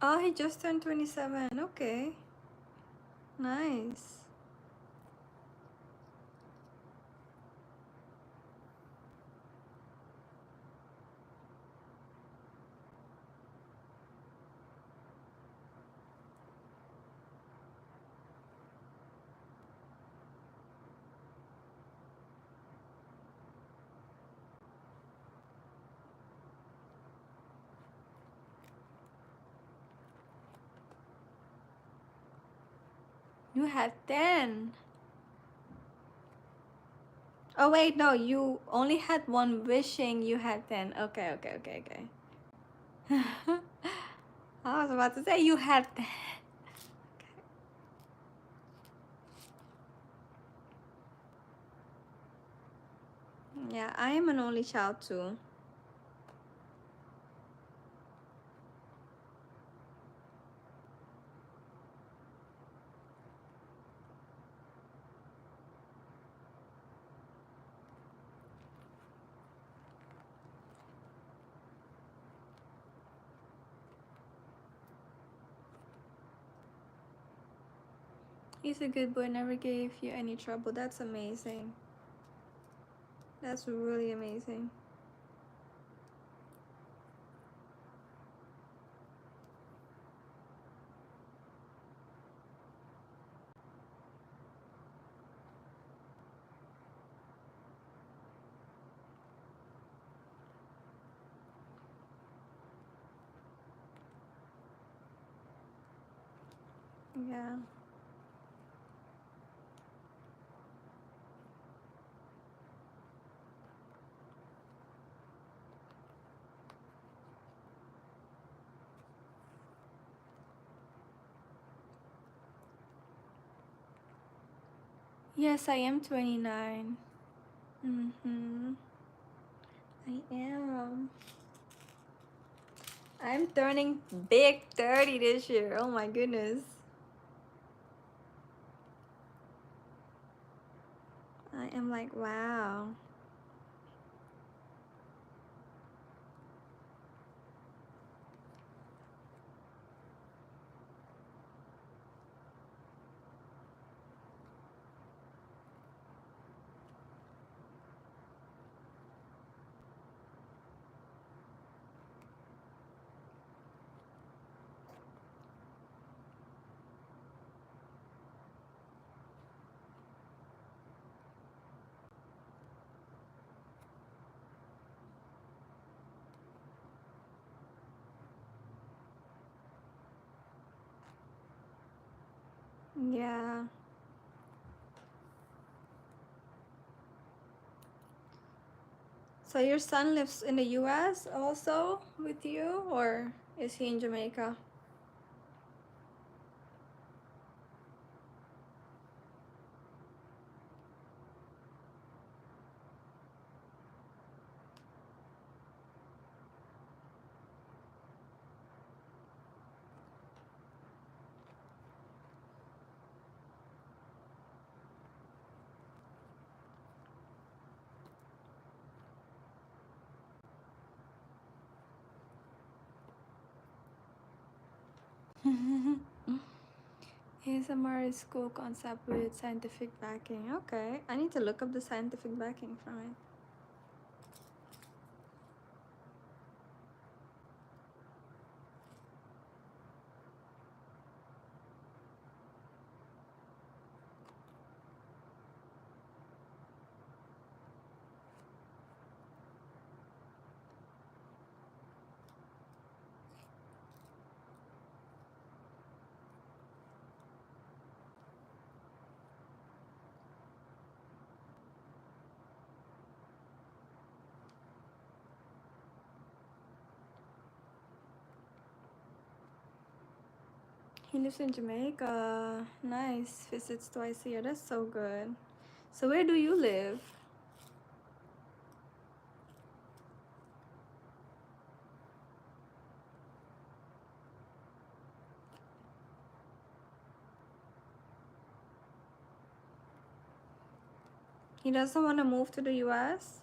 Oh, he just turned 27. Okay. Nice. You had 10. Oh, wait, no, you only had one wishing you had 10. Okay, okay, okay, okay. I was about to say you had 10. Yeah, I am an only child too. He's a good boy, never gave you any trouble. That's amazing. That's really amazing. Yeah. Yes, I am 29. Mm-hmm. I am. I'm turning big 30 this year. Oh my goodness. I am like, wow. Yeah. So your son lives in the US also with you, or is he in Jamaica? ASMR is cool concept with scientific backing. Okay, I need to look up the scientific backing from it. He lives in Jamaica. Nice. Visits twice a year. That's so good. So where do you live? He doesn't want to move to the US?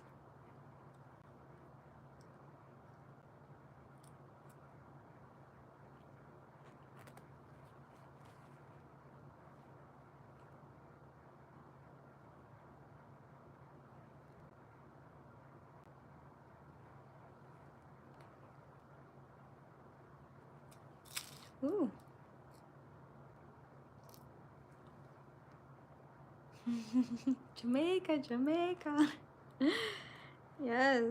Ooh. Jamaica, Jamaica. Yes.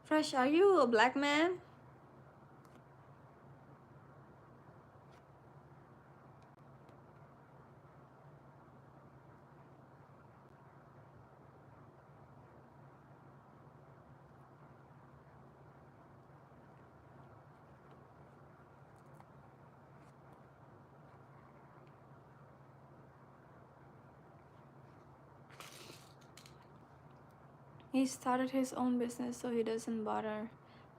Fresh, are you a black man? He started his own business so he doesn't bother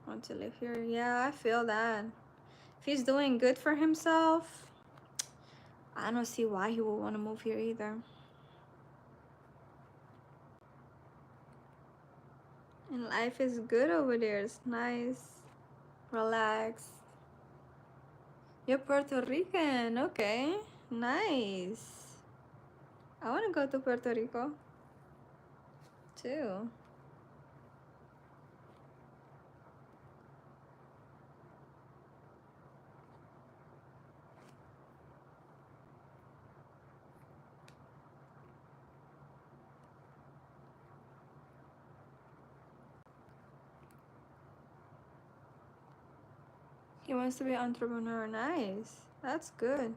want to live here. Yeah, I feel that. If he's doing good for himself, I don't see why he would want to move here either. And life is good over there. It's nice. Relax. You're Puerto Rican. Okay. Nice. I want to go to Puerto Rico too. He wants to be an entrepreneur. Nice. That's good.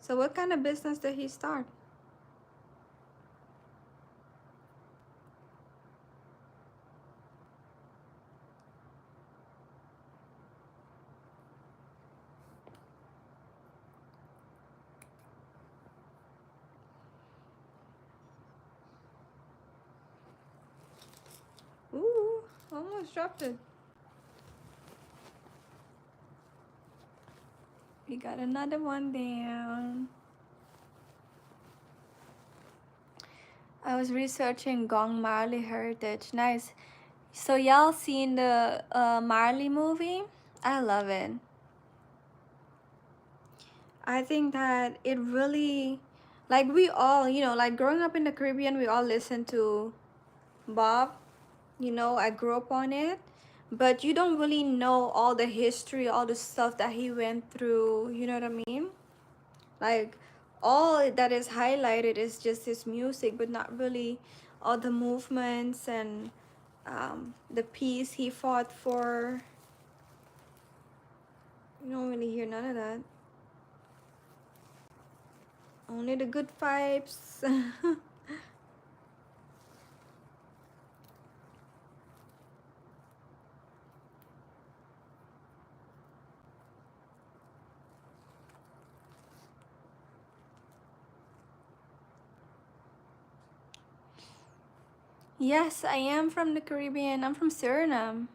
So what kind of business did he start? Ooh, almost dropped it. We got another one down. I was researching Gong Marley heritage. Nice. So y'all seen the Marley movie? I love it. I think that it really, like we all, you know, like growing up in the Caribbean, we all listen to Bob. You know, I grew up on it, but you don't really know all the history, all the stuff that he went through. You know what I mean? Like all that is highlighted is just his music, but not really all the movements and the peace he fought for. You don't really hear none of that. Only the good vibes. Yes, I am from the Caribbean. I'm from Suriname.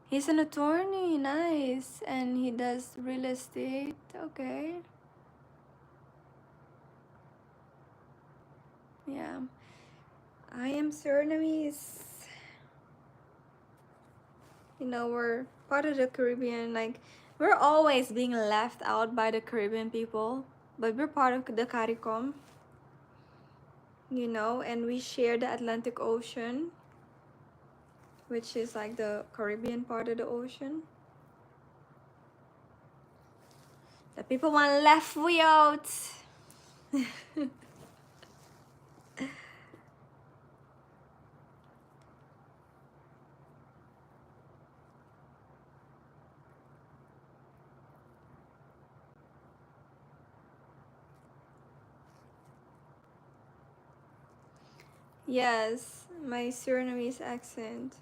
He's an attorney, nice. And he does real estate. Okay. Yeah. I am Surinamese. You know, we're part of the Caribbean. Like, we're always being left out by the Caribbean people. But we're part of the CARICOM. You know, and we share the Atlantic Ocean, which is like the Caribbean part of the ocean. The people want left we out. Yes, my Surinamese accent.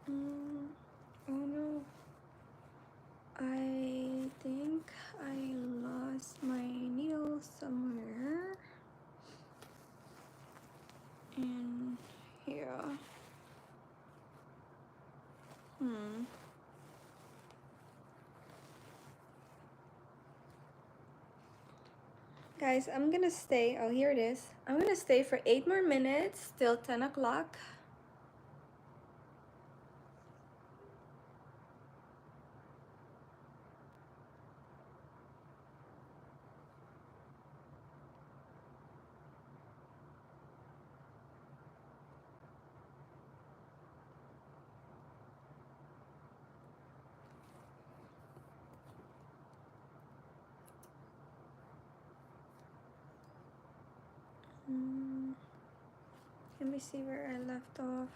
Oh no. I think I lost my needle somewhere in here. Guys, I'm gonna stay. Oh, here it is. I'm gonna stay for 8 more minutes till 10 o'clock. Let me see where I left off.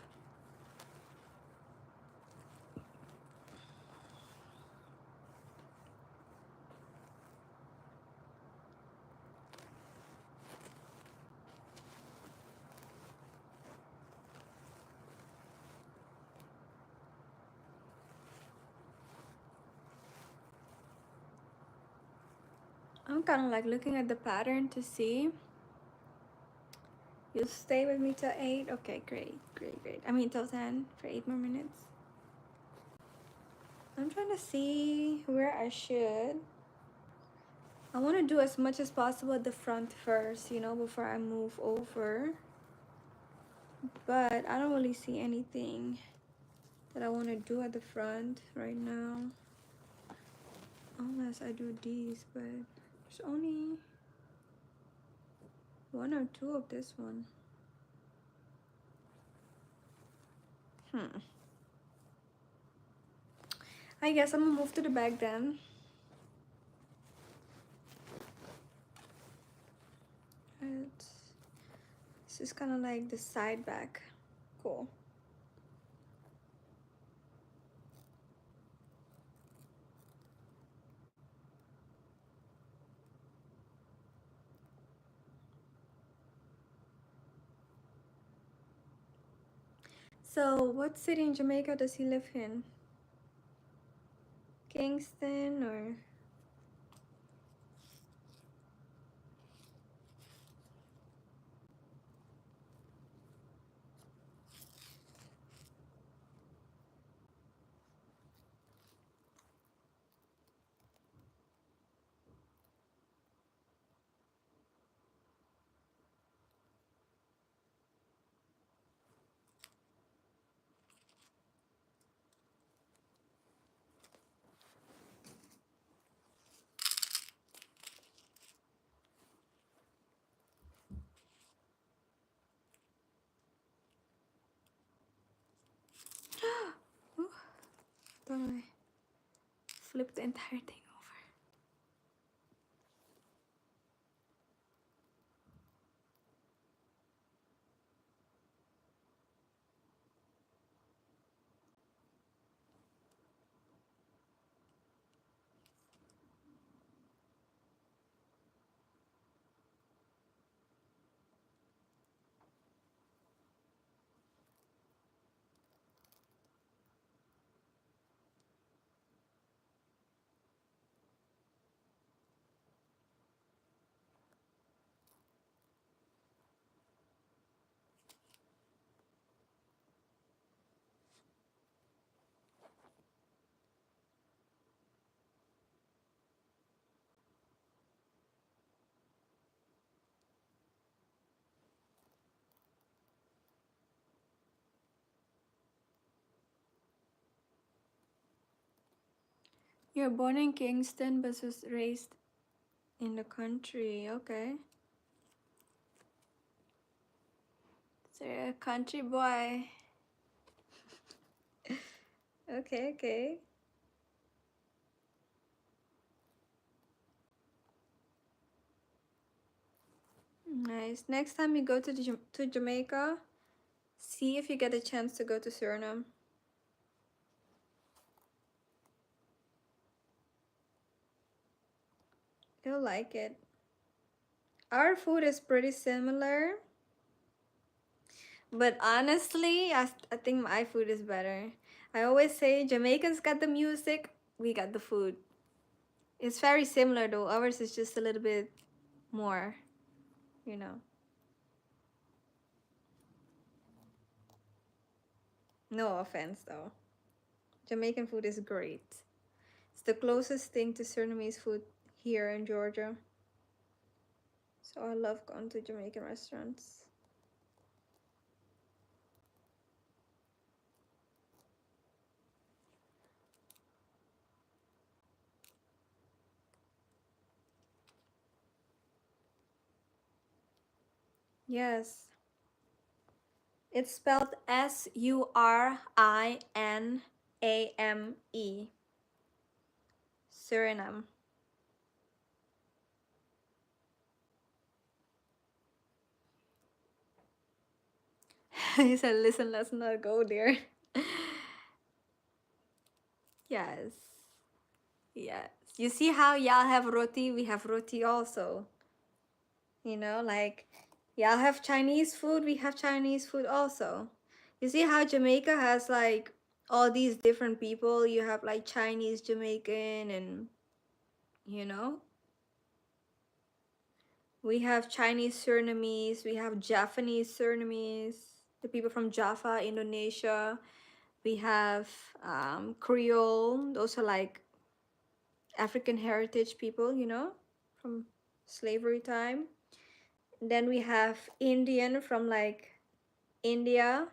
I'm kind of like looking at the pattern to see. You'll stay with me till 8? Okay, great. I mean till 10 for 8 more minutes. I'm trying to see where I should. I want to do as much as possible at the front first, you know, before I move over. But I don't really see anything that I want to do at the front right now. Unless I do these, but there's only 1 or 2 of this one. I guess I'm gonna move to the back then. Right. This is kind of like the side back. Cool. So, what city in Jamaica does he live in? Kingston or? Ooh, don't I flip the entire thing over? You're born in Kingston but was raised in the country. Okay. So you're a country boy. Okay, okay. Nice. Next time you go to Jamaica, see if you get a chance to go to Suriname. You'll like it. Our food is pretty similar, but honestly, I think my food is better. I always say Jamaicans got the music, we got the food. It's very similar though. Ours is just a little bit more, you know. No offense though. Jamaican food is great. It's the closest thing to Surinamese food here in Georgia. So I love going to Jamaican restaurants. Yes. It's spelled Suriname. Suriname. He said, listen, let's not go there. Yes. Yes. You see how y'all have roti? We have roti also. You know, like y'all have Chinese food, we have Chinese food also. You see how Jamaica has like all these different people? You have like Chinese, Jamaican, and you know, we have Chinese Surinamese, we have Japanese Surinamese, the people from Java, Indonesia. We have Creole, those are like African heritage people, you know, from slavery time. Then we have Indian from like India.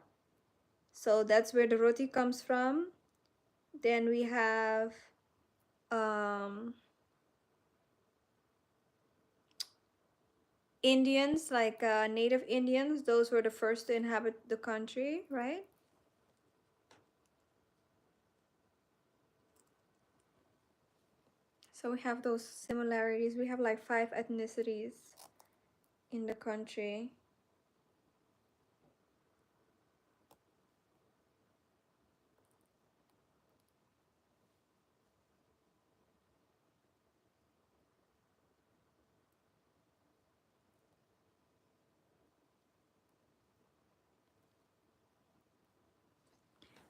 So that's where the roti comes from. Then we have um, Indians, like native Indians. Those were the first to inhabit the country, right? So we have those similarities. We have like 5 ethnicities in the country.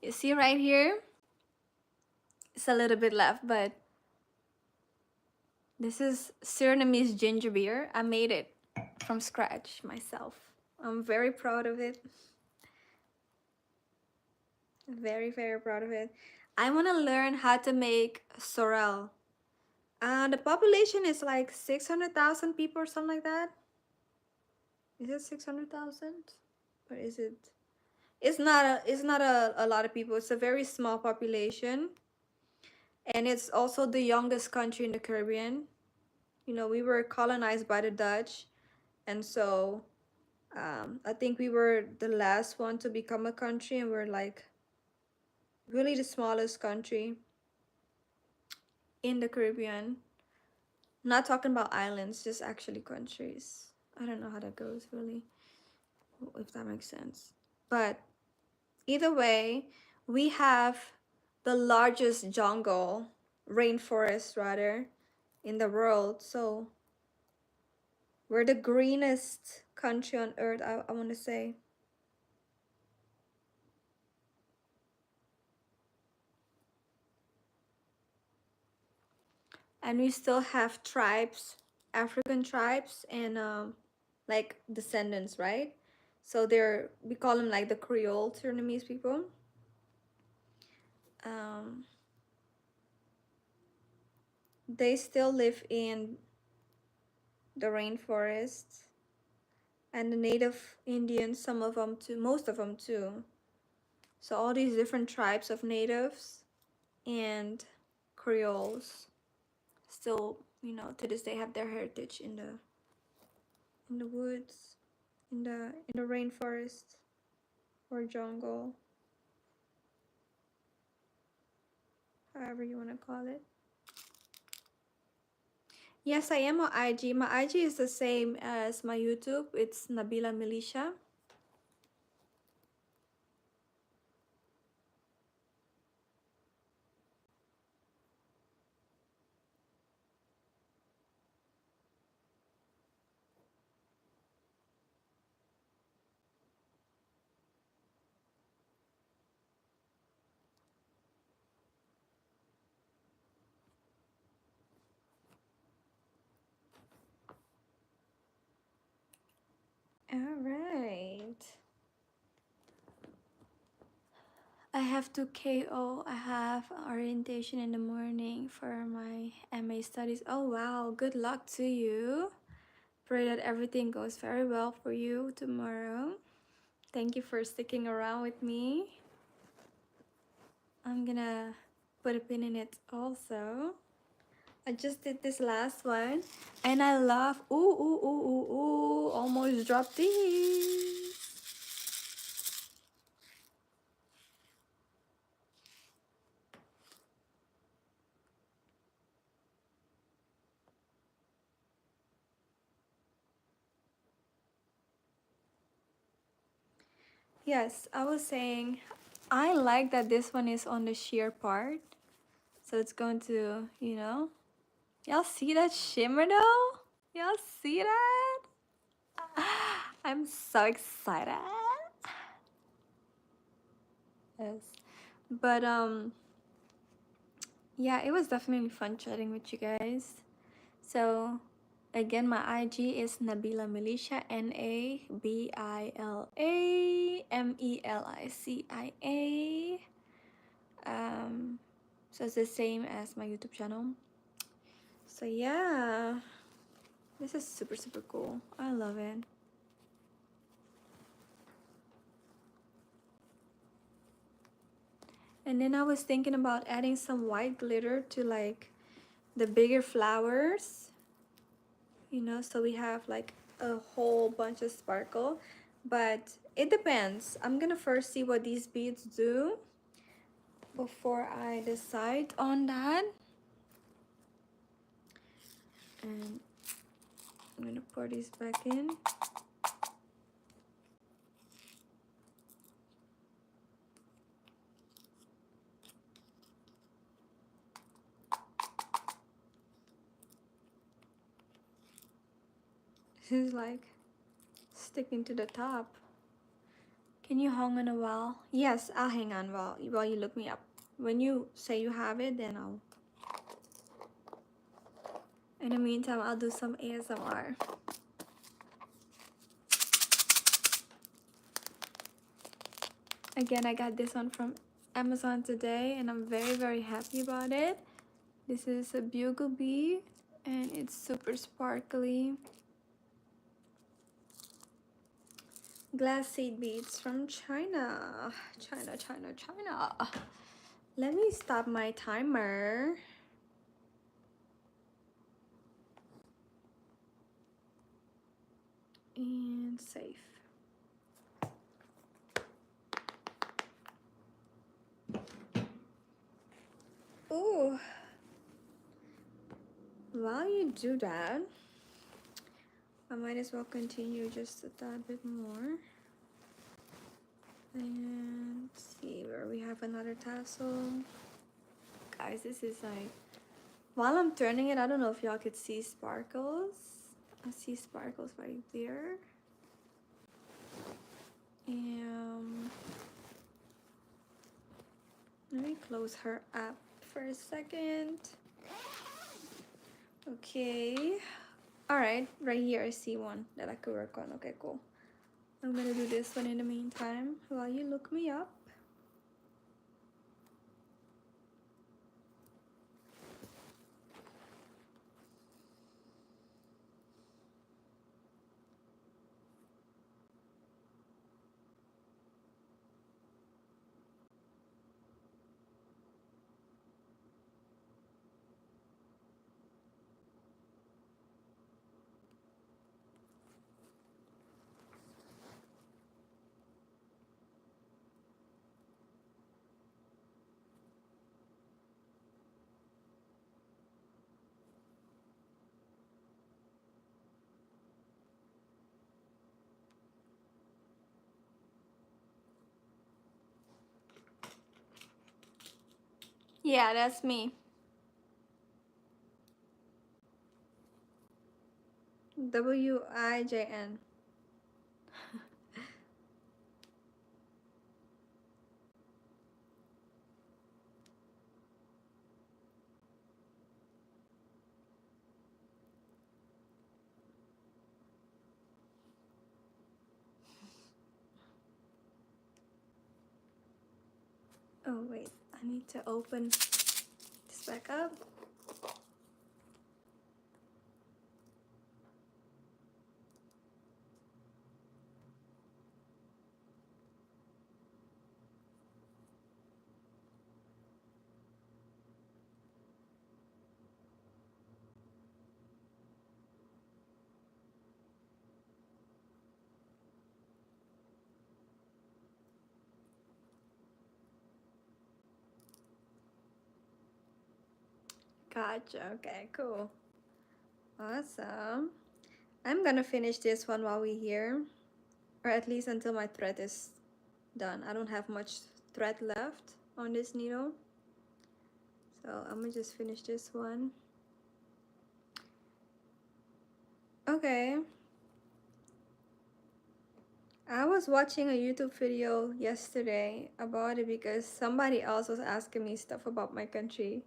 You see right here? It's a little bit left, but this is Surinamese ginger beer. I made it from scratch myself. I'm very proud of it. Very, very proud of it. I want to learn how to make sorrel. The population is like 600,000 people or something like that. Is it 600,000? Or is it? It's not a lot of people. It's a very small population. And it's also the youngest country in the Caribbean. You know, we were colonized by the Dutch. And so I think we were the last one to become a country, and we're like really the smallest country in the Caribbean. Not talking about islands, just actually countries. I don't know how that goes really, if that makes sense. But either way, we have the largest jungle, rainforest rather, in the world. So we're the greenest country on earth, I want to say. And we still have tribes, African tribes, and like descendants, right? So we call them like the Creole Surinamese people. Um, they still live in the rainforest, and the native Indians, some of them too, most of them too. So all these different tribes of natives and Creoles still, to this day have their heritage in the woods, in the rainforest or jungle, however you want to call it. Yes, I am on IG. My IG is the same as my YouTube. It's Nabila Militia. All right. I have to KO. I have orientation in the morning for my MA studies. Oh wow, good luck to you. Pray that everything goes very well for you tomorrow. Thank you for sticking around with me. I'm gonna put a pin in it also. I just did this last one and I love, ooh, almost dropped these. Yes, I was saying I like that this one is on the sheer part. So it's going to, y'all see that shimmer though? Y'all see that? I'm so excited. Yes. But yeah, it was definitely fun chatting with you guys. So again, my IG is Nabila Milicia, NABILA MELICIA. So it's the same as my YouTube channel. So yeah, this is super, super cool. I love it. And then I was thinking about adding some white glitter to like the bigger flowers, so we have like a whole bunch of sparkle. But it depends. I'm gonna first see what these beads do before I decide on that. And I'm gonna pour these back in. This is like sticking to the top. Can you hang on a wall? Yes, I'll hang on while you look me up. When you say you have it, then I'll. In the meantime, I'll do some ASMR. Again, I got this one from Amazon today, and I'm very, very happy about it. This is a bugle bee, and it's super sparkly. Glass seed beads from China. China. Let me stop my timer. And save. Ooh. While you do that, I might as well continue just a tad bit more. And see where we have another tassel. Guys, this is like, while I'm turning it, I don't know if y'all could see sparkles. I see sparkles right there. And let me close her up for a second. Okay. Alright, right here I see one that I could work on. Okay, cool. I'm gonna do this one in the meantime while you look me up. Yeah, that's me. WIJN. Oh wait, I need to open this back up. Gotcha. Okay, cool. Awesome. I'm gonna finish this one while we're here, or at least until my thread is done. I don't have much thread left on this needle, so I'm gonna just finish this one. Okay. I was watching a YouTube video yesterday about it because somebody else was asking me stuff about my country.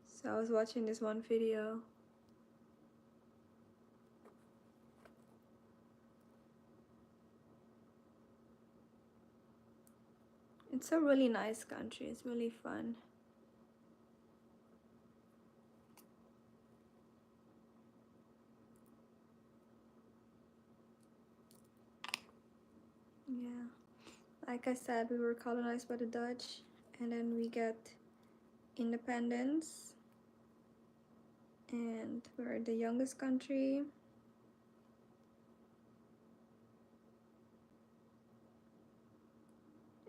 So I was watching this one video. It's a really nice country. It's really fun. Yeah. Like I said, we were colonized by the Dutch, and then we got independence, and we're the youngest country.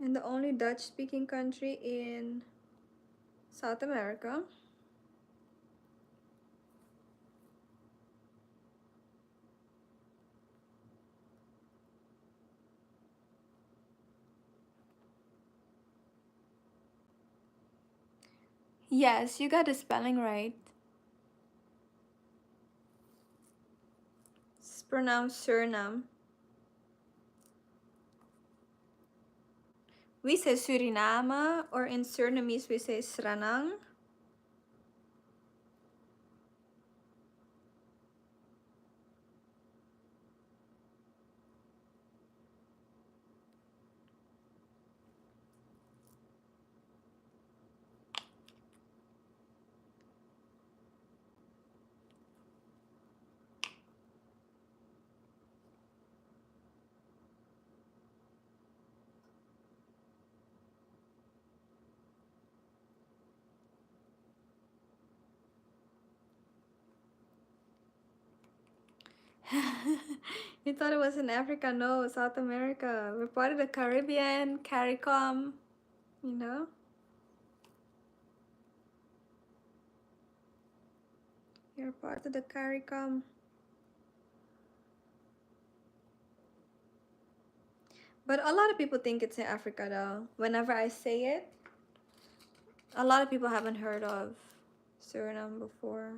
And the only Dutch-speaking country in South America. Yes, you got the spelling right. It's pronounced Suriname. We say Suriname, or in Surinamese we say Sranang. You thought it was in Africa? No, South America. We're part of the Caribbean, CARICOM, you know? You're part of the CARICOM. But a lot of people think it's in Africa though. Whenever I say it, a lot of people haven't heard of Suriname before.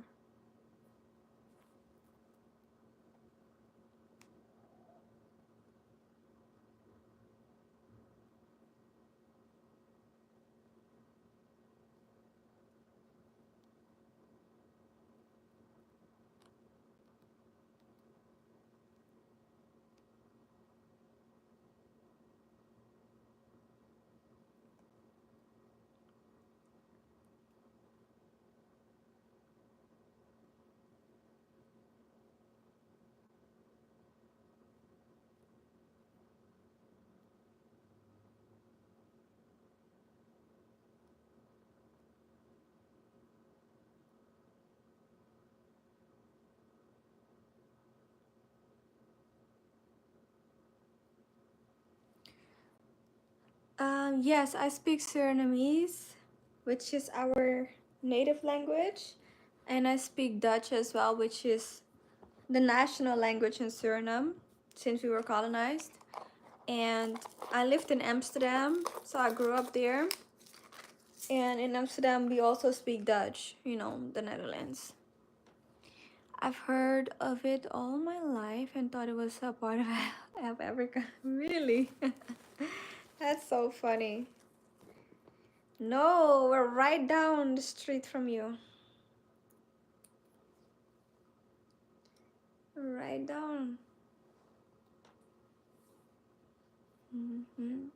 Yes, I speak Surinamese, which is our native language, and I speak Dutch as well, which is the national language in Suriname since we were colonized. And I lived in Amsterdam, so I grew up there. And in Amsterdam, we also speak Dutch, you know, the Netherlands. I've heard of it all my life and thought it was a part of Africa. Really? That's so funny. No, we're right down the street from you. Right down. Hmm.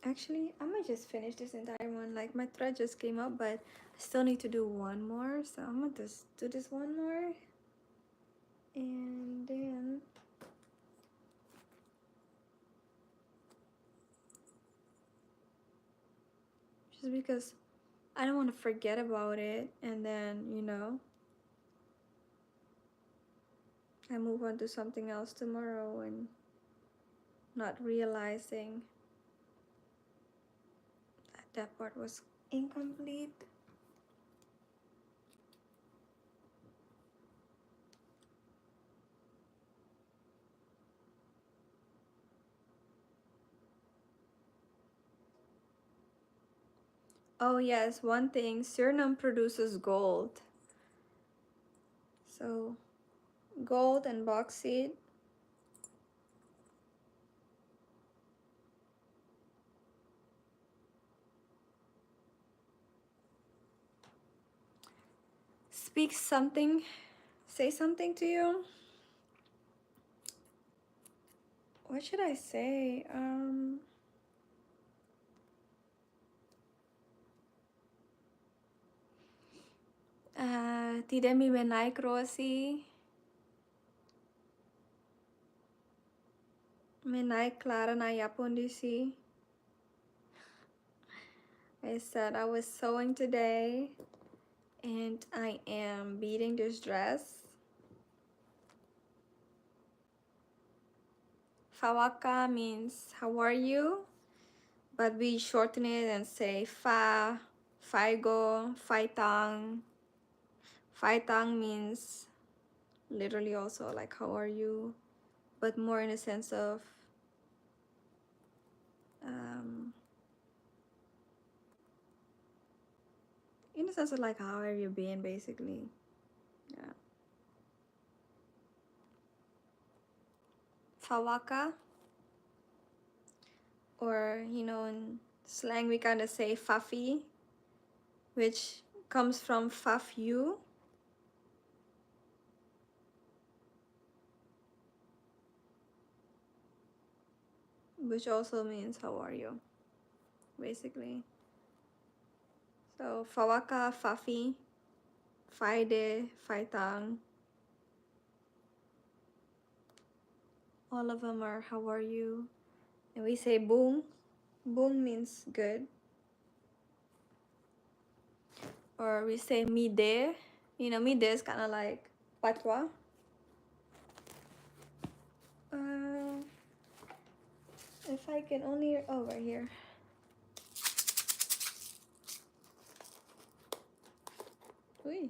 Actually, I might just finish this entire one. Like, my thread just came up, but I still need to do one more. So I'm gonna just do this one more. And then just because I don't want to forget about it, and then, you know, I move on to something else tomorrow and not realizing that that part was incomplete. Oh yes, one thing, Suriname produces gold. So gold and bauxite. Speak something, say something to you. What should I say? Tidak mi benai kroasi. Menai clara na yapondisi. I said I was sewing today and I am beading this dress. Fawaka means how are you? But we shorten it and say fa, faigo, faitang. Faitang means literally also like how are you? But more in a sense of um, the sense of like, how have you been, basically. Yeah. Fawaka, or you know, in slang we kind of say fafi, which comes from faf you. Which also means how are you, basically. So fawaka, fafi, faide, faitang. All of them are how are you. And we say boom. Boom means good. Or we say mide. You know, mide is kind of like patwa. If I can only over here. Uy.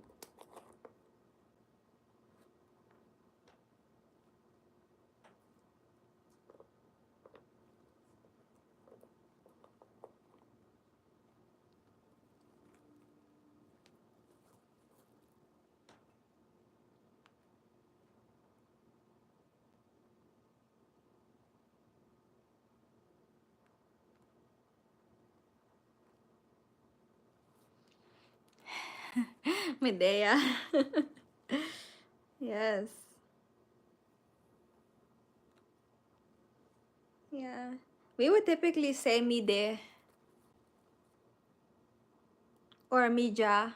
Medea. Yes. Yeah. We would typically say mide or mija.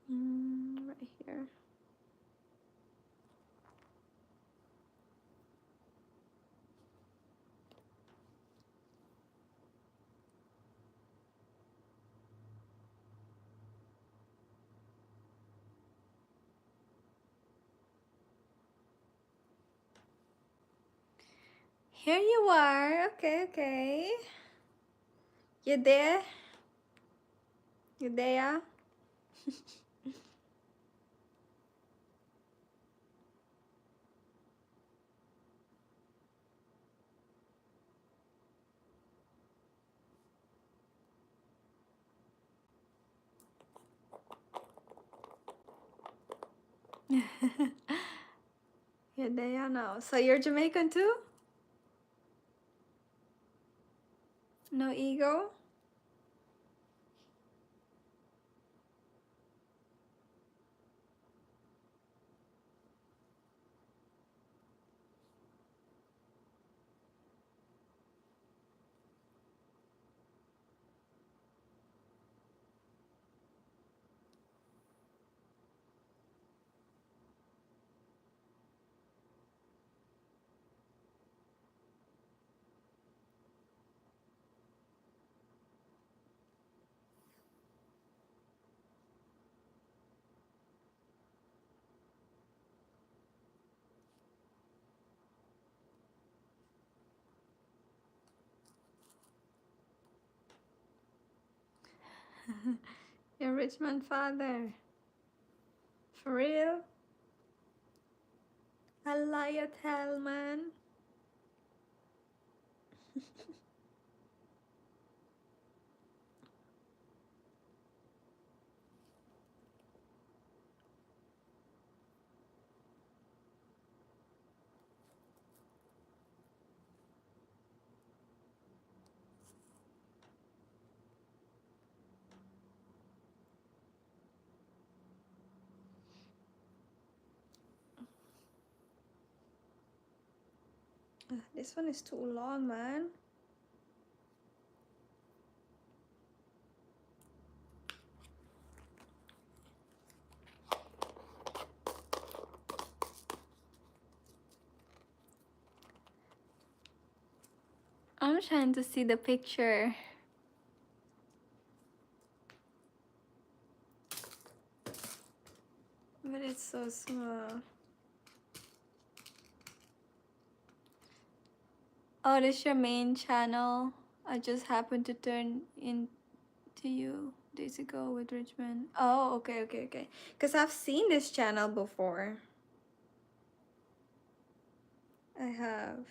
Right here. Here you are. Okay, okay. You there? You there? You're there now. So you're Jamaican too? No ego? Your Richmond father. For real? I lie you tell, man. This one is too long, man. I'm trying to see the picture. But it's so small. Oh, this is your main channel. I just happened to turn into you. Days ago with Richmond. Oh, okay, okay, okay. Because I've seen this channel before. I have.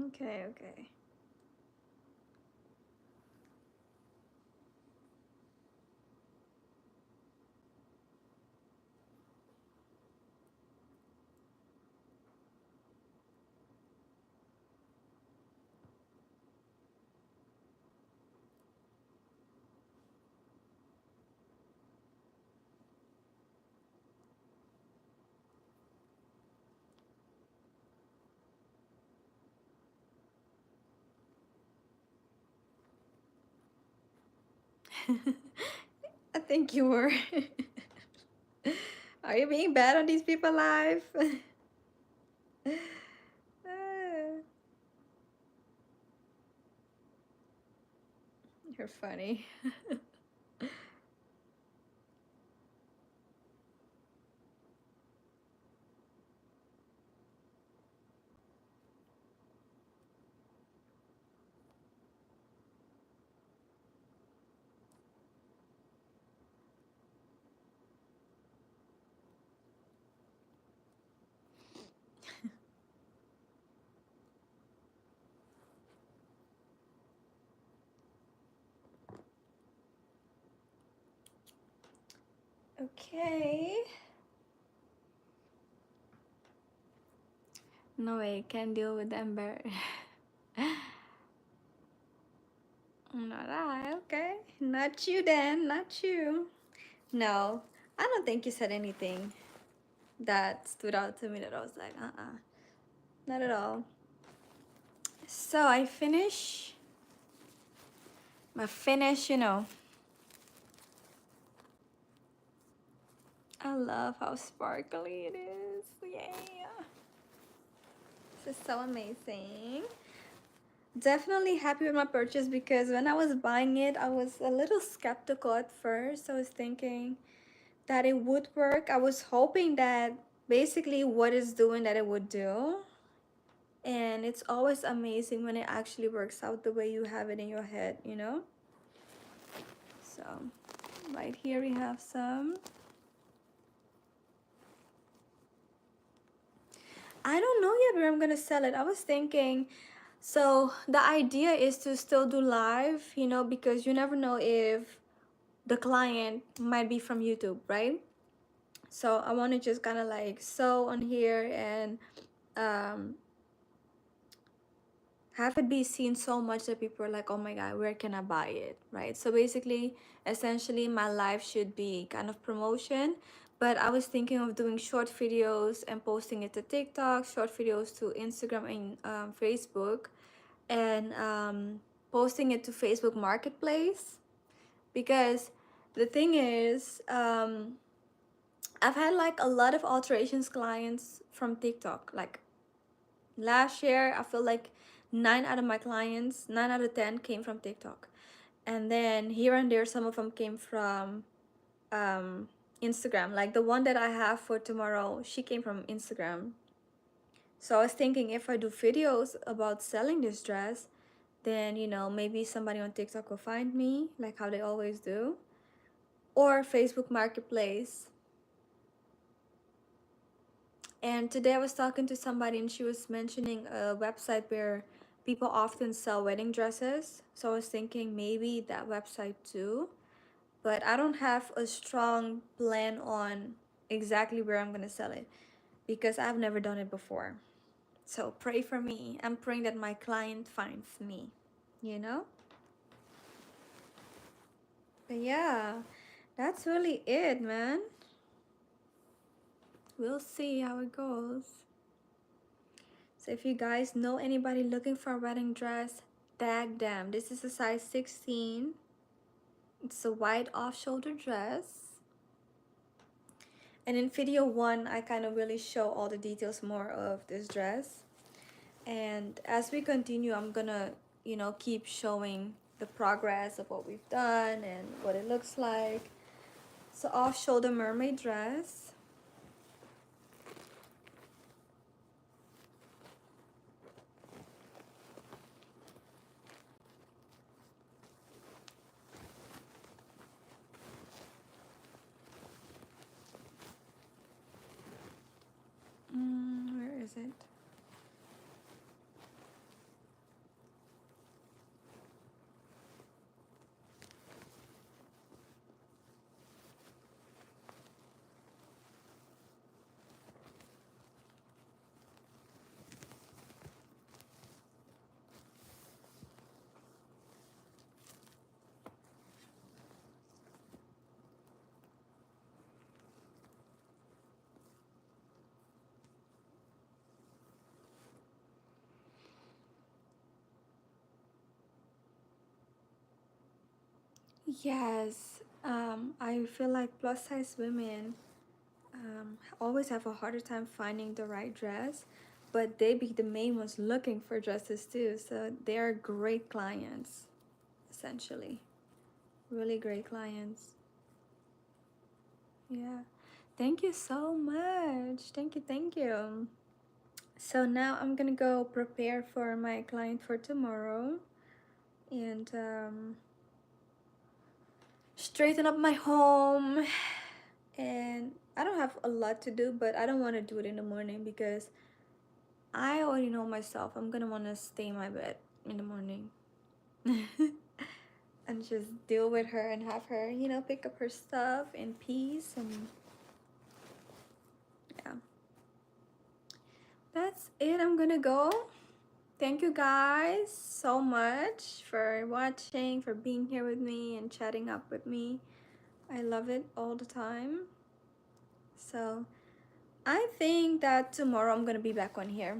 Okay, okay. I think you were. Are you being bad on these people live? You're funny. Okay. No way, can't deal with them bear. Not I, okay. Not you then, not you. No, I don't think you said anything that stood out to me that I was like, not at all. So I finish my finish, I love how sparkly it is. Yeah. This is so amazing. Definitely happy with my purchase because when I was buying it, I was a little skeptical at first. I was thinking that it would work. I was hoping that basically what it's doing that it would do. And it's always amazing when it actually works out the way you have it in your head. So right here we have some. I don't know yet where I'm gonna sell it. I was thinking, so the idea is to still do live, because you never know if the client might be from YouTube, right? So I want to just kind of like sew on here and um, have it be seen so much that people are like, oh my god, where can I buy it, right? So basically, essentially my life should be kind of promotion, but I was thinking of doing short videos and posting it to TikTok, short videos to Instagram and Facebook, and posting it to Facebook Marketplace, because the thing is, I've had like a lot of alterations clients from TikTok. Like last year, I feel like 9 out of 10 came from TikTok. And then here and there, some of them came from Instagram. Like the one that I have for tomorrow, she came from Instagram. So I was thinking if I do videos about selling this dress, then, maybe somebody on TikTok will find me, like how they always do. Or Facebook Marketplace. And today I was talking to somebody and she was mentioning a website where people often sell wedding dresses. So I was thinking maybe that website too. But I don't have a strong plan on exactly where I'm going to sell it because I've never done it before. So pray for me. I'm praying that my client finds me, you know? But yeah, that's really it, man. We'll see how it goes. So if you guys know anybody looking for a wedding dress, tag them. This is a size 16. It's a white off-shoulder dress. And in video 1, I kind of really show all the details more of this dress. And as we continue, I'm gonna, keep showing the progress of what we've done and what it looks like. It's an off-shoulder mermaid dress. Where is it? Yes, I feel like plus size women always have a harder time finding the right dress, but they be the main ones looking for dresses too. So they're great clients, essentially. Really great clients. Yeah. Thank you so much. Thank you, thank you. So now I'm gonna go prepare for my client for tomorrow and straighten up my home. And I don't have a lot to do, but I don't want to do it in the morning because I already know myself. I'm gonna want to stay in my bed in the morning and just deal with her and have her, you know, pick up her stuff in peace. And yeah, that's it. I'm gonna go. Thank you guys so much for watching, for being here with me and chatting up with me. I love it all the time. So I think that tomorrow I'm gonna be back on here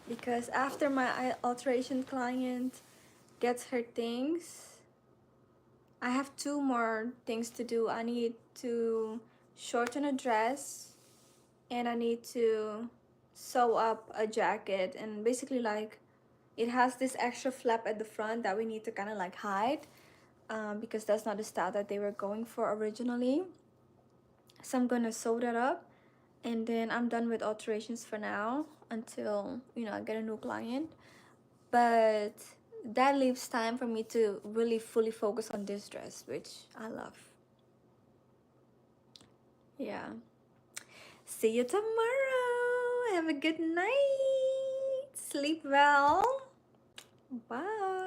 because after my alteration client gets her things, I have two more things to do. I need to shorten a dress and I need to sew up a jacket, and basically like it has this extra flap at the front that we need to kind of like hide because that's not the style that they were going for originally. So I'm gonna sew that up and then I'm done with alterations for now until, you know, I get a new client. But that leaves time for me to really fully focus on this dress, which I love. Yeah. See you tomorrow. Have a good night. Sleep well. Bye.